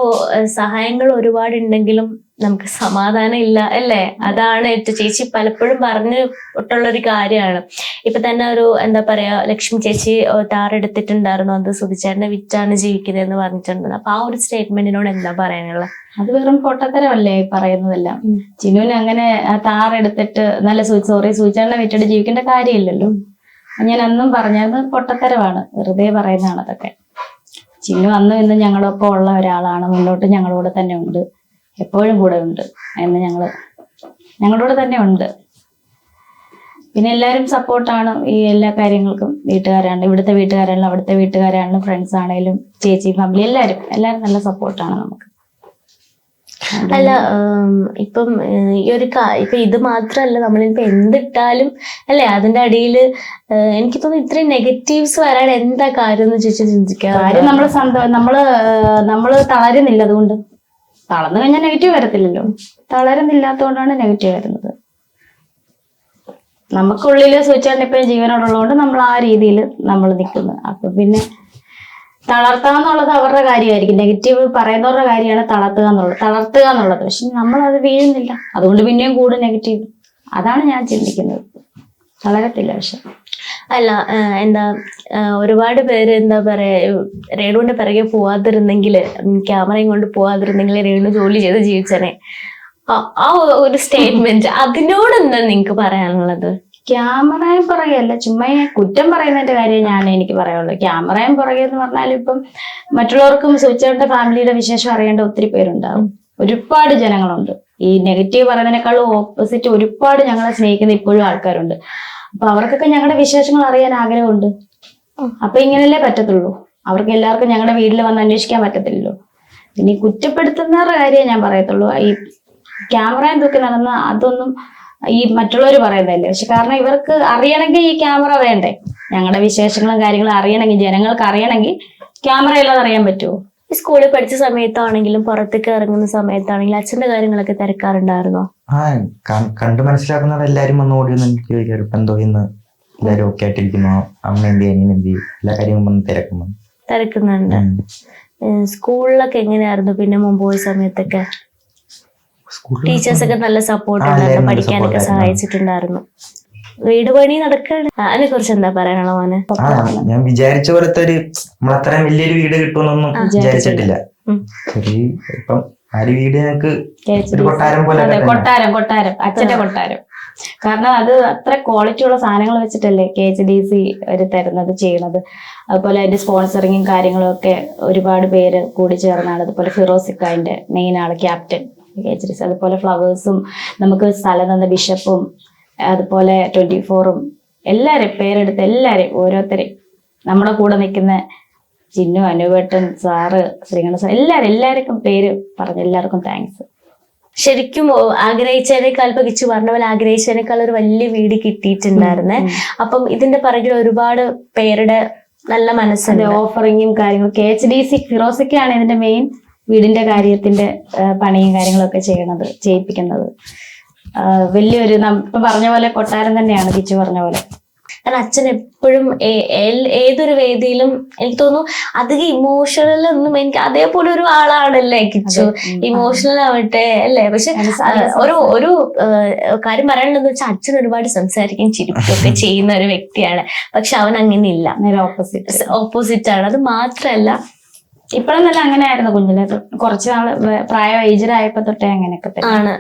സഹായങ്ങൾ ഒരുപാടുണ്ടെങ്കിലും നമുക്ക് സമാധാനം ഇല്ല അല്ലേ? അതാണ് ചേച്ചി പലപ്പോഴും പറഞ്ഞിട്ടുള്ളൊരു കാര്യമാണ്. ഇപ്പൊ തന്നെ ഒരു എന്താ പറയാ, ലക്ഷ്മി ചേച്ചി താറെടുത്തിട്ടുണ്ടായിരുന്നു, അത് സുധിച്ചേട്ടനെ വിറ്റാണ് ജീവിക്കുന്നതെന്ന് പറഞ്ഞിട്ടുണ്ടായിരുന്നു. അപ്പൊ ആ ഒരു സ്റ്റേറ്റ്മെന്റിനോട് എന്താ പറയാനുള്ളത്? അത് വെറും പൊട്ടത്തരമല്ലേ പറയുന്നതെല്ലാം. ചിന്നുവിന് അങ്ങനെ താറെടുത്തിട്ട് നല്ല സൂചിച്ചേട്ടനെ വിറ്റിട്ട് ജീവിക്കേണ്ട കാര്യമില്ലല്ലോ. ഞാൻ അന്നും പറഞ്ഞത് പൊട്ടത്തരമാണ്, വെറുതെ പറയുന്നതാണ് അതൊക്കെ. ചിന്നു അന്നും ഇന്നും ഞങ്ങളൊപ്പം ഉള്ള ഒരാളാണ്. മുന്നോട്ട് ഞങ്ങളോട് തന്നെ ഉണ്ട്, എപ്പോഴും കൂടെ ഉണ്ട് എന്ന് ഞങ്ങളോട് തന്നെ ഉണ്ട്. പിന്നെ എല്ലാവരും സപ്പോർട്ടാണ് ഈ എല്ലാ കാര്യങ്ങൾക്കും. വീട്ടുകാരാണ്, ഇവിടുത്തെ വീട്ടുകാരാണെങ്കിലും അവിടുത്തെ വീട്ടുകാരാണെങ്കിലും ഫ്രണ്ട്സ് ആണെങ്കിലും ചേച്ചി ഫാമിലി എല്ലാവരും നല്ല സപ്പോർട്ടാണ് നമുക്ക്. അല്ല, ഇപ്പം ഈ ഒരു ഇപ്പൊ ഇത് മാത്രല്ല, നമ്മളിപ്പോ എന്തിട്ടാലും അല്ലെ അതിന്റെ അടിയിൽ എനിക്ക് തോന്നുന്നു ഇത്രയും നെഗറ്റീവ്സ് വരാൻ എന്താ കാര്യം എന്ന് ചിന്തിക്കാം. കാര്യം നമ്മള് തളരുന്നില്ല. അതുകൊണ്ട് തളർന്നു കഴിഞ്ഞാൽ നെഗറ്റീവ് വരത്തില്ലല്ലോ. തളരുന്നില്ലാത്തതുകൊണ്ടാണ് നെഗറ്റീവ് വരുന്നത്. നമുക്കുള്ളില് സ്വിച്ചാണ് ഇപ്പം ജീവനോടുള്ളതുകൊണ്ട് നമ്മൾ ആ രീതിയിൽ നമ്മൾ നിൽക്കുന്നത്. അപ്പൊ പിന്നെ തളർത്താന്നുള്ളത് അവരുടെ കാര്യമായിരിക്കും. നെഗറ്റീവ് പറയുന്നവരുടെ കാര്യമാണ് തളർത്തുക എന്നുള്ളത്. പക്ഷെ നമ്മളത് വീഴുന്നില്ല, അതുകൊണ്ട് പിന്നെയും കൂടും നെഗറ്റീവ്. അതാണ് ഞാൻ ചിന്തിക്കുന്നത്. തളരത്തില്ല. പക്ഷെ അല്ല, എന്താ ഒരുപാട് പേര് എന്താ പറയാ, രേണുവിന്റെ പിറകെ പോവാതിരുന്നെങ്കിൽ, ക്യാമറയും കൊണ്ട് പോവാതിരുന്നെങ്കിൽ രേണു ജോലി ചെയ്ത് ജീവിച്ചനെ, ആ ഒരു സ്റ്റേറ്റ്മെന്റ്, അതിനോട് എന്താ നിങ്ങക്ക് പറയാനുള്ളത്? ക്യാമറയും പുറകെയല്ല, ചുമ്മാ കുറ്റം പറയുന്നതിന്റെ കാര്യം എനിക്ക് പറയുള്ളൂ. ക്യാമറയും പുറകെ എന്ന് പറഞ്ഞാൽ ഇപ്പം മറ്റുള്ളവർക്കും സുചേട്ടന്റെ ഫാമിലിയുടെ വിശേഷം അറിയേണ്ട ഒത്തിരി പേരുണ്ടാവും. ഒരുപാട് ജനങ്ങളുണ്ട്. ഈ നെഗറ്റീവ് പറയുന്നതിനേക്കാളും ഓപ്പോസിറ്റ് ഒരുപാട് ഞങ്ങളെ സ്നേഹിക്കുന്ന ഇപ്പോഴും ആൾക്കാരുണ്ട്. അപ്പൊ അവർക്കൊക്കെ ഞങ്ങളുടെ വിശേഷങ്ങൾ അറിയാൻ ആഗ്രഹമുണ്ട്. അപ്പൊ ഇങ്ങനെയല്ലേ പറ്റത്തുള്ളൂ. അവർക്ക് എല്ലാവർക്കും ഞങ്ങളുടെ വീട്ടിൽ വന്ന് അന്വേഷിക്കാൻ പറ്റത്തില്ലല്ലോ. പിന്നെ ഈ കുറ്റപ്പെടുത്തുന്നവരുടെ കാര്യം ഞാൻ പറയത്തുള്ളൂ. ഈ ക്യാമറയും തൂക്കി നടന്ന അതൊന്നും ഈ മറ്റുള്ളവർ പറയുന്നതല്ലേ. പക്ഷെ കാരണം ഇവർക്ക് അറിയണമെങ്കിൽ ഈ ക്യാമറ വേണ്ടേ. ഞങ്ങളുടെ വിശേഷങ്ങളും കാര്യങ്ങളും അറിയണമെങ്കിൽ, ജനങ്ങൾക്ക് അറിയണമെങ്കിൽ ക്യാമറ ഇല്ലാതെ അറിയാൻ പറ്റുമോ? സ്കൂളിൽ പഠിച്ച സമയത്താണെങ്കിലും പുറത്തേക്ക് ഇറങ്ങുന്ന സമയത്താണെങ്കിലും അച്ഛന്റെ കാര്യങ്ങളൊക്കെ തിരക്കാറുണ്ടായിരുന്നോ? കണ്ടു മനസ്സിലാക്കുന്നവർ എല്ലാരും വന്ന് ഓടി വന്ന് എനിക്ക് ചോദിക്കാറ്, ഇപ്പൊ എന്തോ ഇന്ന് എല്ലാരും ഒക്കെ ആയിട്ടിരിക്കുന്നു, അമ്മ എന്ത് ചെയ്യും, എന്ത് ചെയ്യും, എല്ലാ കാര്യവും വന്ന് തിരക്കുന്നുണ്ട്. സ്കൂളിലൊക്കെ എങ്ങനെയായിരുന്നു പിന്നെ മുമ്പ് പോയ സമയത്തൊക്കെ? ടീച്ചേഴ്സ് ഒക്കെ നല്ല സപ്പോർട്ട് ഉണ്ടായിരുന്നു, പഠിക്കാനൊക്കെ സഹായിച്ചിട്ടുണ്ടായിരുന്നു. വീട് പണി നടക്കാണ്, അതിനെ കുറിച്ച് എന്താ പറയാനുള്ള മോനെ? ഞാൻ വിചാരിച്ച പോലത്തെ നമ്മളത്രയും വലിയൊരു വീട് കിട്ടുമെന്നൊന്നും വിചാരിച്ചിട്ടില്ല. ഇപ്പം ആ ഒരു വീട് ഞങ്ങൾക്ക് കൊട്ടാരം, അച്ഛന്റെ കൊട്ടാരം. കാരണം അത് അത്ര ക്വാളിറ്റി ഉള്ള സാധനങ്ങൾ വെച്ചിട്ടല്ലേ KHDC അവര് തരുന്നത്, ചെയ്യണത്. അതുപോലെ അതിന്റെ സ്പോൺസറിങ്ങും കാര്യങ്ങളും ഒക്കെ ഒരുപാട് പേര് കൂടി ചേർന്നാണ്. അതുപോലെ ഫിറോസിക്ക അതിന്റെ മെയിൻ ആള്, ക്യാപ്റ്റൻ KHDC. അതുപോലെ ഫ്ലവേഴ്സും നമുക്ക് സ്ഥലം തന്ന ബിഷപ്പും, അതുപോലെ 24ഉം, എല്ലാരും പേരെടുത്ത് എല്ലാരും ഓരോരുത്തരെയും നമ്മുടെ കൂടെ നിൽക്കുന്ന ചിന്നു, അനുവേട്ടൻ സാറ്, ശ്രീകണ്ഠ സാർ, എല്ലാവർക്കും പേര് പറഞ്ഞ് എല്ലാവർക്കും താങ്ക്സ്. ശരിക്കും ആഗ്രഹിച്ചതിനേക്കാൾ ഇപ്പൊ കിച്ചു പറഞ്ഞ പോലെ ആഗ്രഹിച്ചതിനേക്കാൾ ഒരു വലിയ വീട് കിട്ടിയിട്ടുണ്ടായിരുന്നേ. അപ്പം ഇതിന്റെ പിറകിൽ ഒരുപാട് പേരുടെ നല്ല മനസ്സിന്റെ ഓഫറിങ്ങും കാര്യങ്ങളും KHDC ഫിറോസൊക്കെയാണ് ഇതിന്റെ മെയിൻ വീടിന്റെ കാര്യത്തിന്റെ പണിയും കാര്യങ്ങളൊക്കെ ചെയ്യിപ്പിക്കുന്നത്. വലിയൊരു ഇപ്പൊ പറഞ്ഞ പോലെ കൊട്ടാരം തന്നെയാണ് കിച്ചു പറഞ്ഞ പോലെ. കാരണം അച്ഛൻ എപ്പോഴും ഏതൊരു വേദിയിലും എനിക്ക് തോന്നുന്നു അധികം ഇമോഷണൽ ഒന്നും എനിക്ക് അതേപോലെ ഒരു ആളാണല്ലേ കിച്ചു. ഇമോഷണൽ ആവട്ടെ അല്ലേ. പക്ഷെ ഒരു കാര്യം പറയാനുള്ളതെന്ന് വെച്ചാൽ അച്ഛൻ ഒരുപാട് സംസാരിക്കുകയും ചിരിക്കുകയൊക്കെ ചെയ്യുന്ന ഒരു വ്യക്തിയാണ്. പക്ഷെ അവൻ അങ്ങനെ ഇല്ല, ഓപ്പോസിറ്റ് ആണ്. അത് മാത്രല്ല ഇപ്പോഴെന്നല്ല അങ്ങനെയായിരുന്നു കുഞ്ഞിലെ കുറച്ച് നാള് പ്രായം ഏജഡായപ്പോ തൊട്ടേ അങ്ങനെയൊക്കെ ആണ്.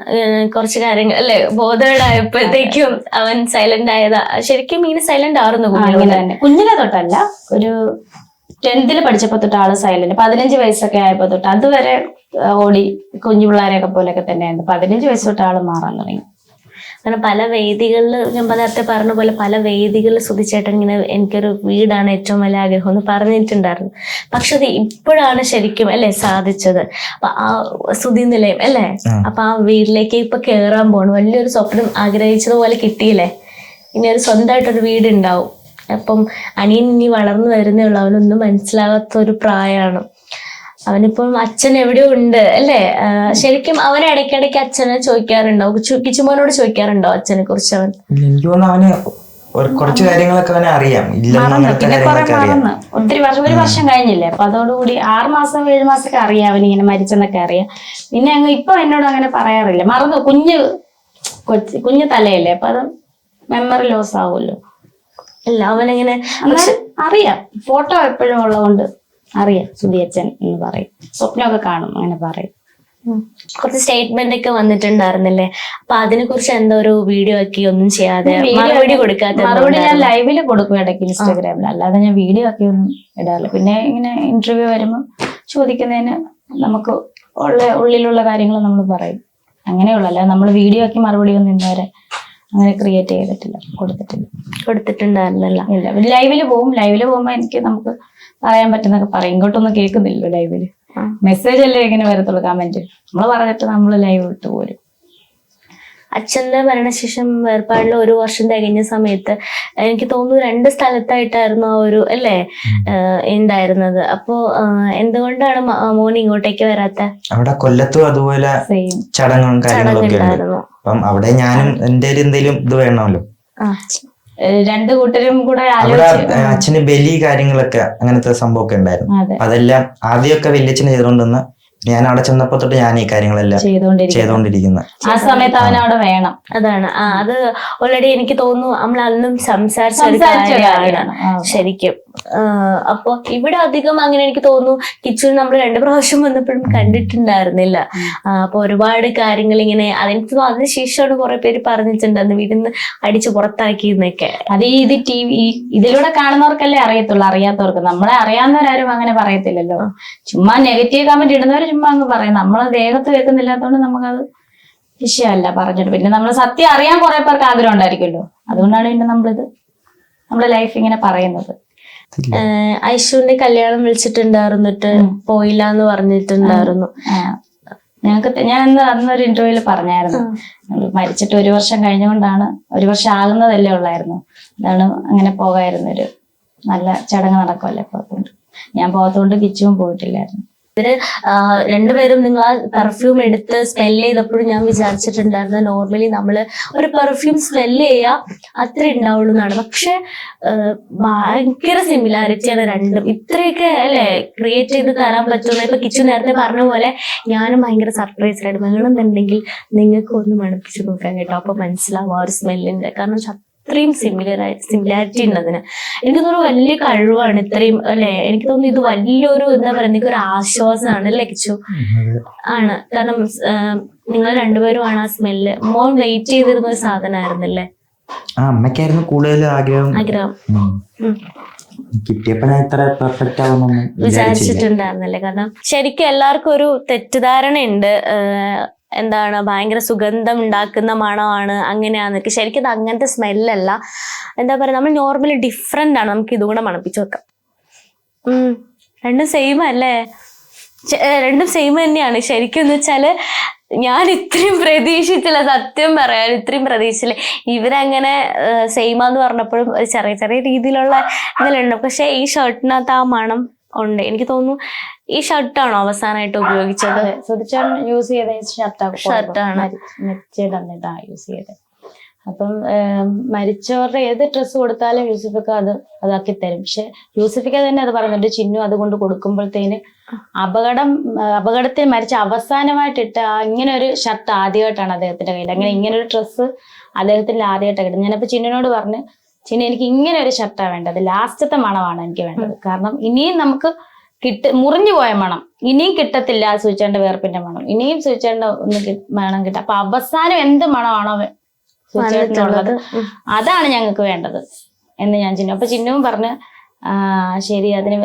കുറച്ച് കാര്യങ്ങൾ അല്ലെ ബോധേഡായപ്പോഴത്തേക്കും അവൻ സൈലന്റ് ആയതാ. ശരിക്കും ഇങ്ങനെ സൈലന്റ് ആയിരുന്നു അങ്ങനെ തന്നെ. കുഞ്ഞിലെ തൊട്ടല്ല, ഒരു 10th പഠിച്ചപ്പോ തൊട്ട് ആള് സൈലന്റ്. 15 വയസ്സൊക്കെ ആയപ്പോ തൊട്ട് അതുവരെ ഓടി കുഞ്ഞു പിള്ളേരെയൊക്കെ പോലെയൊക്കെ തന്നെയായിരുന്നു. 15 വയസ്സ് തൊട്ട് ആള് മാറാൻ തുടങ്ങി. കാരണം പല വേദികളിൽ ഞാൻ നേരത്തെ പറഞ്ഞ പോലെ പല വേദികളിൽ സുധിച്ചേട്ടൻ ഇങ്ങനെ എനിക്കൊരു വീടാണ് ഏറ്റവും വലിയ ആഗ്രഹം എന്ന് പറഞ്ഞിട്ടുണ്ടായിരുന്നു. പക്ഷെ അത് ഇപ്പോഴാണ് ശരിക്കും അല്ലെ സാധിച്ചത്. അപ്പൊ ആ സുധി നിലയം അല്ലേ, അപ്പൊ ആ വീട്ടിലേക്ക് ഇപ്പൊ കേറാൻ പോണു. വലിയൊരു സ്വപ്നം ആഗ്രഹിച്ചതുപോലെ കിട്ടിയില്ലേ. ഇനി ഒരു സ്വന്തമായിട്ടൊരു വീടുണ്ടാവും. അപ്പം അനിയൻ ഇനി വളർന്നു വരുന്നേ ഉള്ളൂ. അവനൊന്നും മനസ്സിലാകാത്ത ഒരു പ്രായമാണ്. അവനിപ്പം അച്ഛൻ എവിടെയോ ഉണ്ട് അല്ലേ. ശരിക്കും അവൻ ഇടയ്ക്കിടയ്ക്ക് അച്ഛനെ ചോദിക്കാറുണ്ടോ, കിച്ചുമോനോട് ചോദിക്കാറുണ്ടോ അച്ഛനെ കുറിച്ച്? അവൻ എനിക്ക് തോന്നുന്നു അവന് കുറച്ച് കാര്യങ്ങളൊക്കെ അവനെ അറിയാം. പിന്നെ ഒത്തിരി വർഷം, ഒരു വർഷം കഴിഞ്ഞില്ലേ, അപ്പൊ അതോടുകൂടി 6 മാസം 7 മാസമൊക്കെ അറിയാം അവനിങ്ങനെ മരിച്ചെന്നൊക്കെ അറിയാം. പിന്നെ അങ്ങ് ഇപ്പൊ എന്നോട് അങ്ങനെ പറയാറില്ല. മറന്നു, കുഞ്ഞു തലയല്ലേ, അപ്പൊ അത് മെമ്മറി ലോസ് ആവുമല്ലോ. അല്ല അവനെങ്ങനെ അറിയാം, ഫോട്ടോ എപ്പോഴും ഉള്ളതുകൊണ്ട് അറിയാം സുധി അച്ഛൻ എന്ന് പറയും. സ്വപ്നമൊക്കെ കാണും, അങ്ങനെ പറയും. കുറച്ച് സ്റ്റേറ്റ്മെന്റ് ഒക്കെ വന്നിട്ടുണ്ടായിരുന്നില്ലേ. അപ്പൊ അതിനെ കുറിച്ച് എന്താ ഒരു വീഡിയോ ആക്കി ഒന്നും ചെയ്യാതെ മറുപടി കൊടുക്കാത്ത? മറുപടി ഞാൻ ലൈവില് കൊടുക്കും ഇടയ്ക്ക് ഇൻസ്റ്റാഗ്രാമിൽ, അല്ലാതെ ഞാൻ വീഡിയോ ആക്കി ഒന്നും ഇടാറില്ല. പിന്നെ ഇങ്ങനെ ഇന്റർവ്യൂ വരുമ്പോൾ ചോദിക്കുന്നതിന് നമുക്ക് ഉള്ളിലുള്ള കാര്യങ്ങൾ നമ്മൾ പറയും, അങ്ങനെയുള്ളൂ. അല്ലാതെ നമ്മൾ വീഡിയോ ആക്കി മറുപടി ഒന്നും ഇന്നുവരെ അങ്ങനെ ക്രിയേറ്റ് ചെയ്തിട്ടില്ല, കൊടുത്തിട്ടുണ്ടായിരുന്നില്ല. ഇല്ല, ലൈവില് പോകുമ്പോ നമുക്ക് പറയാൻ പറ്റുന്നൊക്കെ പറയും. ഇങ്ങോട്ടൊന്നും കേൾക്കുന്നില്ലല്ലോ ലൈവില്. മെസ്സേജ് അല്ലേ ഇങ്ങനെ വരത്തുള്ളൂ, കമന്റ്. നമ്മൾ പറഞ്ഞിട്ട് നമ്മൾ ലൈവ് വിട്ടു പോരും. അച്ഛന്റെ മരണശേഷം വേർപാടിൽ 1 വർഷം തികഞ്ഞ സമയത്ത് എനിക്ക് തോന്നുന്നു 2 സ്ഥലത്തായിട്ടായിരുന്നു ആ ഒരു അല്ലേ ഉണ്ടായിരുന്നത്. അപ്പോ എന്തുകൊണ്ടാണ് മോൻ ഇങ്ങോട്ടേക്ക് വരാത്ത? അവിടെ കൊല്ലത്തും അതുപോലെ ചടങ്ങും കാര്യങ്ങളൊക്കെ ഉണ്ടായിരുന്നു. അപ്പം അവിടെ ഞാനും എന്റെ എന്തെങ്കിലും ഇത് വേണമല്ലോ. 2 കൂട്ടരും കൂടെ അവിടെ അച്ഛന് ബലി കാര്യങ്ങളൊക്കെ അങ്ങനത്തെ സംഭവമൊക്കെ ഉണ്ടായിരുന്നു. അതെല്ലാം ആദ്യമൊക്കെ വല്യച്ഛന് ചെയ്തോണ്ടിരുന്ന, ഞാൻ അവിടെ ചെന്നപ്പോ തൊട്ട് ഞാൻ ഈ കാര്യങ്ങളെല്ലാം ചെയ്തോണ്ടിരിക്കുന്നത്. ആ സമയത്ത് അവൻ അവിടെ വേണം. അതാണ് അത് ഓൾറെഡി എനിക്ക് തോന്നുന്നു നമ്മൾ അന്നും സംസാരിച്ച ഒരു കാര്യമാണ് ശരിക്കും. അപ്പൊ ഇവിടെ അധികം അങ്ങനെ എനിക്ക് തോന്നുന്നു കിച്ചുവിന് നമ്മൾ 2 പ്രാവശ്യം വന്നപ്പോഴും കണ്ടിട്ടുണ്ടായിരുന്നില്ല. അപ്പൊ ഒരുപാട് കാര്യങ്ങൾ ഇങ്ങനെ അതിനുശേഷമാണ് കുറെ പേര് പറഞ്ഞിട്ടുണ്ട് അന്ന് വീട്ടിൽ നിന്ന് അടിച്ചു പുറത്താക്കിയെന്നൊക്കെ. അത് ഇത് ഇതിലൂടെ കാണുന്നവർക്കല്ലേ അറിയത്തുള്ളൂ, അറിയാത്തവർക്ക്. നമ്മളെ അറിയാവുന്നവരാരും അങ്ങനെ പറയത്തില്ലല്ലോ. ചുമ്മാ നെഗറ്റീവ് കമന്റ് ഇടുന്നവർ ചുമ്മാ അങ്ങ് പറയും. നമ്മളെ ദേഹത്ത് വെക്കുന്നില്ലാത്തതുകൊണ്ട് നമുക്കത് വിഷയമല്ല പറഞ്ഞിട്ട്. പിന്നെ നമ്മൾ സത്യം അറിയാൻ കുറെ പേർക്ക് ആഗ്രഹം ഉണ്ടായിരിക്കുമല്ലോ, അതുകൊണ്ടാണ് പിന്നെ നമ്മുടെ ലൈഫ് ഇങ്ങനെ പറയുന്നത്. ഐശുവിന്റെ കല്യാണം വിളിച്ചിട്ടുണ്ടായിരുന്നിട്ട് പോയില്ല എന്ന് പറഞ്ഞിട്ടുണ്ടായിരുന്നു. ഞാൻ അന്നൊരു ഇന്റർവ്യൂല് പറഞ്ഞായിരുന്നു, മരിച്ചിട്ട് 1 വർഷം കഴിഞ്ഞുകൊണ്ടാണ്, 1 വർഷം ആകുന്നതല്ലേ ഉള്ളായിരുന്നു, അതാണ് അങ്ങനെ പോകായിരുന്നു. ഒരു നല്ല ചടങ്ങ് നടക്കുമല്ലേ പുറത്തോണ്ട്. ഞാൻ പോകത്തോണ്ട് കിച്ചുവും പോയിട്ടില്ലായിരുന്നു. ഇവര് 2 പേരും നിങ്ങൾ ആ പെർഫ്യൂം എടുത്ത് സ്മെല് ചെയ്തപ്പോഴും ഞാൻ വിചാരിച്ചിട്ടുണ്ടായിരുന്നു നോർമലി നമ്മള് ഒരു പെർഫ്യൂം സ്മെല് ചെയ്യാ അത്രേ ഉണ്ടാവുള്ളൂ എന്നാണ്. പക്ഷെ ഭയങ്കര സിമിലാരിറ്റിയാണ് രണ്ടും. ഇത്രയൊക്കെ അല്ലെ ക്രിയേറ്റ് ചെയ്ത് തരാൻ പറ്റുന്ന. ഇപ്പൊ കിച്ചു നേരത്തെ പറഞ്ഞ പോലെ ഞാനും ഭയങ്കര സർപ്രൈസ് ആയിട്ട് വേണമെന്നുണ്ടെങ്കിൽ നിങ്ങൾക്ക് ഒന്ന് മണപ്പിച്ച് നോക്കാൻ കേട്ടോ, അപ്പൊ മനസ്സിലാവും ആ ഒരു സ്മെല്ലിന്റെ. കാരണം ഇത്രയും സിമിലാരിറ്റി ഉണ്ട് അതിന്. എനിക്ക് തോന്നുന്നു വലിയ കഴിവാണ് ഇത്രയും അല്ലെ. എനിക്ക് തോന്നുന്നു ഇത് വലിയൊരു എന്താ പറയുക ഒരു ആശ്വാസമാണ് അല്ലെ കിച്ചു? ആണ്. കാരണം നിങ്ങൾ 2 പേരുമാണ് ആ സ്മെല്ല്. മോൻ വെയിറ്റ് ചെയ്തിരുന്ന ഒരു സാധനമായിരുന്നല്ലേ? അമ്മയ്ക്കായിരുന്നു കൂടുതൽ ആഗ്രഹം. കിട്ടിയപ്പോ ഞാൻ ഇത്ര പെർഫെക്റ്റ് ആവുമെന്ന് വിചാരിച്ചിട്ടുണ്ടായിരുന്നല്ലേ? കാരണം ശരിക്കും എല്ലാവർക്കും ഒരു തെറ്റിദ്ധാരണയുണ്ട്, എന്താണ് ഭയങ്കര സുഗന്ധം ഉണ്ടാക്കുന്ന മണമാണ് അങ്ങനെയാന്നൊക്കെ. ശരിക്കും അത് അങ്ങനത്തെ സ്മെല്ലല്ല. എന്താ പറയാ, നമ്മൾ നോർമലി ഡിഫറെന്റ് ആണ്. നമുക്ക് ഇതുകൂടെ മണപ്പിച്ചു വെക്കാം. 2 സെയിം അല്ലേ? 2 സെയിം തന്നെയാണ് ശരിക്കും. എന്ന് വെച്ചാല് ഞാൻ ഇത്രയും പ്രതീക്ഷിച്ചില്ല, സത്യം പറയാൻ ഇത്രയും പ്രതീക്ഷിച്ചില്ല. ഇവരങ്ങനെ സെയിമാന്ന് പറഞ്ഞപ്പോഴും ഒരു ചെറിയ ചെറിയ രീതിയിലുള്ള ഇതിലുണ്ട്. പക്ഷെ ഈ ഷർട്ടിനകത്ത് ആ മണം ഉണ്ട്. എനിക്ക് തോന്നുന്നു ഈ ഷർട്ടാണോ അവസാനമായിട്ട് ഉപയോഗിച്ചത്? സുധിച്ചേട്ടൻ യൂസ് ചെയ്ത ഷർട്ടാണ് യൂസ് ചെയ്തത്. അപ്പം മരിച്ചവരുടെ ഏത് ഡ്രസ്സ് കൊടുത്താലും യൂസഫിക്ക അതാക്കി തരും. പക്ഷെ യൂസഫിക്ക തന്നെ അത് പറയുന്നുണ്ട്, ചിന്നു അതുകൊണ്ട് കൊടുക്കുമ്പോഴത്തേന് അപകടത്തിൽ മരിച്ച അവസാനമായിട്ടിട്ട ഇങ്ങനെ ഒരു ഷർട്ട് ആദ്യമായിട്ടാണ് അദ്ദേഹത്തിന്റെ കയ്യിൽ. അങ്ങനെ ഇങ്ങനെ ഒരു ഡ്രസ്സ് അദ്ദേഹത്തിന്റെ ആദ്യമായിട്ടാണ് കിട്ടുന്നത്. ഞാനപ്പോ ചിന്നുനോട് പറഞ്ഞു, ചിന്നു എനിക്ക് ഇങ്ങനെ ഒരു ഷർട്ടാണ് വേണ്ടത്, ലാസ്റ്റത്തെ മണമാണ് എനിക്ക് വേണ്ടത്. കാരണം ഇനിയും നമുക്ക് മുറിഞ്ഞു പോയ മണം ഇനിയും കിട്ടത്തില്ല, സൂചിച്ചേണ്ട വേർപ്പിന്റെ മണം ഇനിയും സൂചിച്ചേണ്ട മണം കിട്ടും. അപ്പൊ അവസാനം എന്ത് മണമാണോ സൂചിച്ചേട്ടനുള്ളത് അതാണ് ഞങ്ങൾക്ക് വേണ്ടത് എന്ന് ഞാൻ ചിന്നു. അപ്പൊ ചിന്നുവും പറഞ്ഞ് ശരി, അതിന്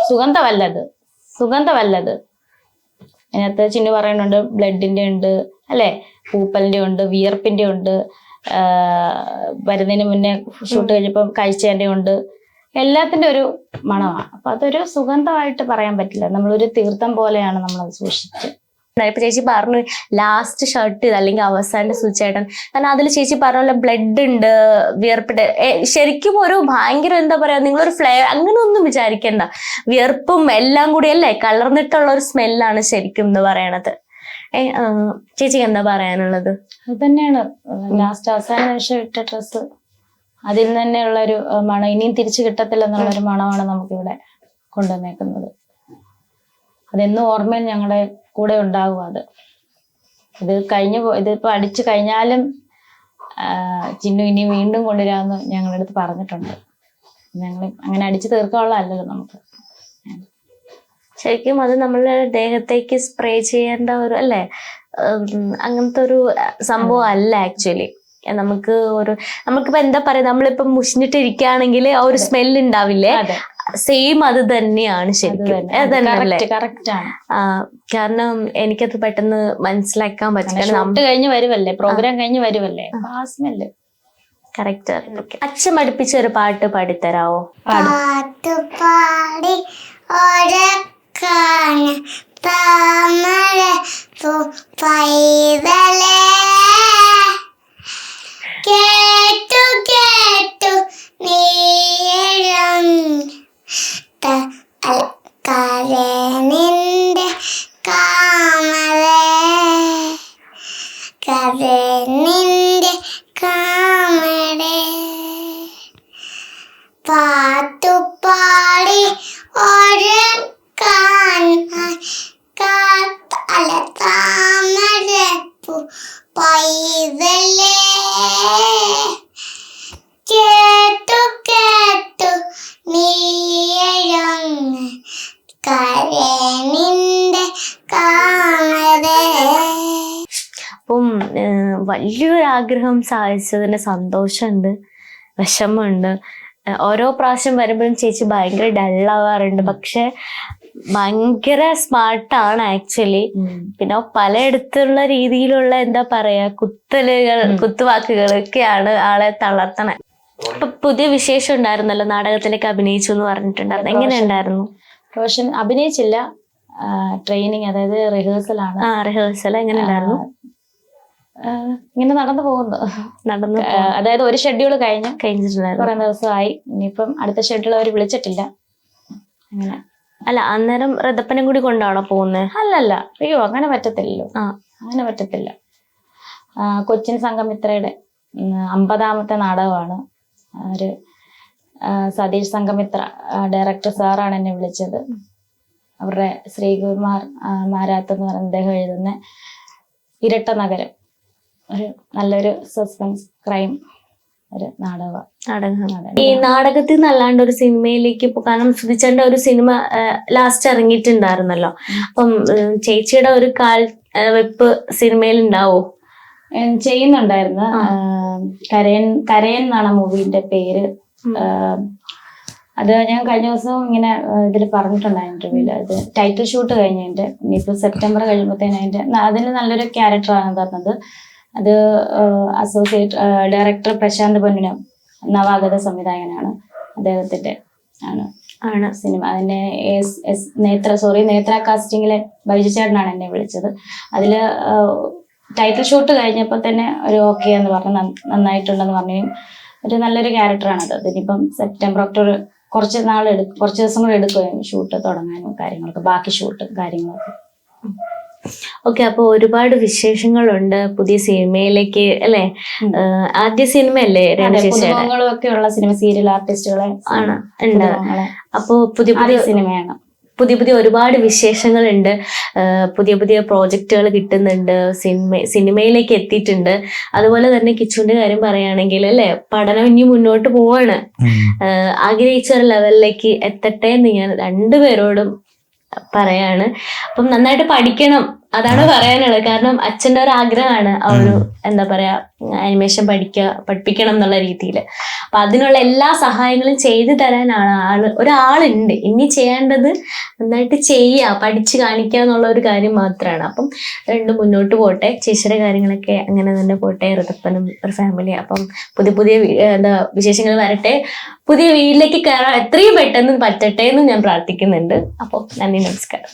സുഗന്ധമല്ലത്. അതിനകത്ത് ചിന്നു പറയുന്നുണ്ട് ബ്ലഡിന്റെ ഉണ്ട് അല്ലെ, പൂപ്പലിന്റെ ഉണ്ട്, വിയർപ്പിന്റെ ഉണ്ട്, വരുന്നതിന് മുന്നേ ഷൂട്ട് കഴിഞ്ഞപ്പം കഴിച്ചതിന്റെ ഉണ്ട്, എല്ലാത്തിന്റെ ഒരു മണമാണ്. അപ്പൊ അതൊരു സുഗന്ധമായിട്ട് പറയാൻ പറ്റില്ല. നമ്മളൊരു തീർത്ഥം പോലെയാണ് നമ്മളത് സൂക്ഷിച്ച്. ഇപ്പൊ ചേച്ചി പറഞ്ഞു ലാസ്റ്റ് ഷർട്ട് ഇത് അല്ലെങ്കിൽ അവസാനത്തെ സൂചിച്ചേട്ടൻ, കാരണം അതിൽ ചേച്ചി പറഞ്ഞ ബ്ലഡ് ഉണ്ട്, വിയർപ്പിട്ട് ശരിക്കും ഒരു ഭയങ്കര എന്താ പറയാ, നിങ്ങളൊരു ഫ്ലേവർ അങ്ങനെ ഒന്നും വിചാരിക്കണ്ട, വിയർപ്പും എല്ലാം കൂടി അല്ലേ കലർന്നിട്ടുള്ള ഒരു സ്മെല്ലാണ് ശരിക്കും എന്ന് പറയണത്. ചേച്ചിക്ക് എന്താ പറയാനുള്ളത്? അത് തന്നെയാണ് ലാസ്റ്റ് അവസാന നിമിഷം ഇട്ട ഡ്രസ്സ്, അതിൽ തന്നെയുള്ളൊരു മണം ഇനിയും തിരിച്ചു കിട്ടത്തില്ല എന്നുള്ളൊരു മണമാണ് നമുക്കിവിടെ കൊണ്ടുവന്നേക്കുന്നത്. അതെന്നും ഓർമ്മയിൽ ഞങ്ങളുടെ കൂടെ ഉണ്ടാകും. ഇതിപ്പോ അടിച്ചു കഴിഞ്ഞാലും ചിന്നു ഇനി വീണ്ടും കൊണ്ടുവരാമെന്ന് ഞങ്ങളുടെ അടുത്ത് പറഞ്ഞിട്ടുണ്ട്. ഞങ്ങൾ അങ്ങനെ അടിച്ചു തീർക്കാനുള്ളതല്ലല്ലോ നമുക്ക്. ശരിക്കും അത് നമ്മളുടെ ദേഹത്തേക്ക് സ്പ്രേ ചെയ്യേണ്ട ഒരു അല്ലേ, അങ്ങനത്തെ ഒരു സംഭവം അല്ല ആക്ച്വലി. നമുക്കിപ്പോ എന്താ പറയാ, നമ്മളിപ്പം മുഷിഞ്ഞിട്ട് ഇരിക്കുകയാണെങ്കിൽ ആ ഒരു സ്മെല്ല് ഉണ്ടാവില്ലേ, സെയിം അത് തന്നെയാണ് ശരിക്കും. കാരണം എനിക്കത് പെട്ടെന്ന് മനസ്സിലാക്കാൻ പറ്റും. കഴിഞ്ഞ് വരുവല്ലേ, പ്രോഗ്രാം കഴിഞ്ഞ് വരുവല്ലേ, ആ സ്മെല്ല് കറക്റ്റ്. അച്ഛൻ പഠിപ്പിച്ച ഒരു പാട്ട് പാടിത്തരാവോ? കേട്ടു കേട്ടു കരനിന്റെ കാമരേ പാട്ടുപാടി താമരപ്പൂ പൈതലേ കേട്ടു കേട്ടു നീയഴങ്ങ് കരനിന്റെ കാമരേ. അപ്പം വലിയൊരു ആഗ്രഹം സാധിച്ചതിന് സന്തോഷമുണ്ട്, വിഷമമുണ്ട്. ഓരോ പ്രാവശ്യം വരുമ്പോഴും ചേച്ചി ഭയങ്കര ഡള്ളാവാറുണ്ട്, പക്ഷെ ഭയങ്കര സ്മാർട്ടാണ് ആക്ച്വലി. പിന്നെ പലയിടത്തുള്ള രീതിയിലുള്ള എന്താ പറയാ കുത്തുവാക്കുകളൊക്കെയാണ് ആളെ തളർത്തണേ. ഇപ്പൊ പുതിയ വിശേഷം ഉണ്ടായിരുന്നല്ലോ, നാടകത്തിലേക്ക് അഭിനയിച്ചു എന്ന് പറഞ്ഞിട്ടുണ്ടായിരുന്നു. എങ്ങനെ ഉണ്ടായിരുന്നു? റോഷൻ അഭിനയിച്ചില്ല, ട്രെയിനിങ് അതായത് റിഹേഴ്സലാണ്. റിഹേഴ്സൽ എങ്ങനെ ഉണ്ടായിരുന്നു? ഇങ്ങനെ നടന്നു പോകുന്നു. അതായത് ഒരു ഷെഡ്യൂൾ കഴിഞ്ഞിട്ടുണ്ടായിരുന്നു, കുറെ ദിവസമായി. ഇനിയിപ്പം അടുത്ത ഷെഡ്യൂൾ അവർ വിളിച്ചിട്ടില്ല. അങ്ങനെ അല്ല, അന്നേരം റതപ്പനും കൂടി കൊണ്ടാണോ പോകുന്നത്? അല്ലല്ല, അയ്യോ അങ്ങനെ പറ്റത്തില്ലല്ലോ, അങ്ങനെ പറ്റത്തില്ല. കൊച്ചിൻ സംഘമിത്രയുടെ 50ാമത്തെ നാടകമാണ്. ഒരു സതീഷ് സംഘമിത്ര ഡയറക്ടർ സാറാണ് എന്നെ വിളിച്ചത്. അവരുടെ ശ്രീകുമാർ മാരാത്ത് എന്ന് പറയുന്ന അദ്ദേഹം എഴുതുന്ന ഇരട്ട നഗരം, ഒരു നല്ലൊരു സസ്പെൻസ് ക്രൈം ഒരു നാടകം. ഈ നാടകത്തിൽ നിന്നല്ലാണ്ട് ഒരു സിനിമയിലേക്ക് കാരണം സുധിച്ചേണ്ട ഒരു സിനിമ ലാസ്റ്റ് ഇറങ്ങിയിട്ടുണ്ടായിരുന്നല്ലോ. അപ്പം ചേച്ചിയുടെ ഒരു കാൽ വെപ്പ് സിനിമയിൽ ഉണ്ടാവോ? ചെയ്യുന്നുണ്ടായിരുന്നു. കരയൻ എന്നാണ് മൂവിന്റെ പേര്. അത് ഞാൻ കഴിഞ്ഞ ദിവസം ഇങ്ങനെ ഇതിൽ പറഞ്ഞിട്ടുണ്ടായിരുന്നു ഇന്റർവ്യൂല്. അത് ടൈറ്റിൽ ഷൂട്ട് കഴിഞ്ഞതിന്റെ ഇനിയിപ്പോ സെപ്റ്റംബർ കഴിയുമ്പോഴത്തേന് അതിന് നല്ലൊരു ക്യാരക്ടറാണ് തന്നത്. അത് അസോസിയേറ്റ് ഡയറക്ടർ പ്രശാന്ത് പൊന്നിനം, നവാഗത സംവിധായകനാണ്, അദ്ദേഹത്തിന്റെ ആണ് സിനിമ. അതിന്റെ നേത്ര കാസ്റ്റിംഗിലെ ബൈജു ചേട്ടനാണ് എന്നെ വിളിച്ചത്. അതില് ടൈറ്റിൽ ഷൂട്ട് കഴിഞ്ഞപ്പോൾ തന്നെ ഒരു ഓക്കെ എന്ന് പറഞ്ഞു, നന്നായിട്ടുണ്ടെന്ന് പറഞ്ഞു. ഒരു നല്ലൊരു ക്യാരക്ടറാണത്. അതിനിപ്പം സെപ്റ്റംബർ ഒക്ടോബർ കുറച്ച് ദിവസം കൂടെ എടുക്കുമായിരുന്നു ഷൂട്ട് തുടങ്ങാനും കാര്യങ്ങളൊക്കെ, ബാക്കി ഷൂട്ടും കാര്യങ്ങളൊക്കെ. ഓക്കെ, അപ്പൊ ഒരുപാട് വിശേഷങ്ങളുണ്ട് പുതിയ സിനിമയിലേക്ക് അല്ലെ. ആദ്യ സിനിമയല്ലേ രേണുചേച്ചിയുടെ? പുതുമുഖങ്ങളും ഒക്കെ ഉള്ള സിനിമ, സീരിയൽ ആർട്ടിസ്റ്റുകളെ ആണ് ഉണ്ട്. അപ്പൊ പുതിയ സിനിമയാണ്. പുതിയ ഒരുപാട് വിശേഷങ്ങളുണ്ട്, പുതിയ പ്രോജക്റ്റുകൾ കിട്ടുന്നുണ്ട്, സിനിമയിലേക്ക് എത്തിയിട്ടുണ്ട്. അതുപോലെ തന്നെ കിച്ചുവിന്റെ കാര്യം പറയുകയാണെങ്കിൽ അല്ലെ, പഠനം ഇനി മുന്നോട്ട് പോവാണ്. ആഗ്രഹിച്ച ഒരു ലെവലിലേക്ക് എത്തട്ടെ എന്ന് ഞാൻ രണ്ടുപേരോടും പറയാണ്. അപ്പം നന്നായിട്ട് പഠിക്കണം, അതാണ് പറയാനുള്ളത്. കാരണം അച്ഛൻ്റെ ഒരു ആഗ്രഹമാണ് ആ ഒരു എന്താ പറയാ ആനിമേഷൻ പഠിപ്പിക്കണം എന്നുള്ള രീതിയിൽ. അപ്പൊ അതിനുള്ള എല്ലാ സഹായങ്ങളും ചെയ്തു തരാനാണ് ഒരാളുണ്ട്. ഇനി ചെയ്യേണ്ടത് നന്നായിട്ട് പഠിച്ചു കാണിക്കുക എന്നുള്ള ഒരു കാര്യം മാത്രമാണ്. അപ്പം രണ്ടും മുന്നോട്ട് പോട്ടെ. ചേച്ചിയുടെ കാര്യങ്ങളൊക്കെ അങ്ങനെ തന്നെ പോട്ടെ. ഋതപ്പനും ഒരു ഫാമിലി. അപ്പം പുതിയ വിശേഷങ്ങൾ വരട്ടെ. പുതിയ വീട്ടിലേക്ക് കയറാൻ എത്രയും പെട്ടെന്ന് പറ്റട്ടെ എന്ന് ഞാൻ പ്രാർത്ഥിക്കുന്നുണ്ട്. അപ്പോൾ നന്ദി, നമസ്കാരം.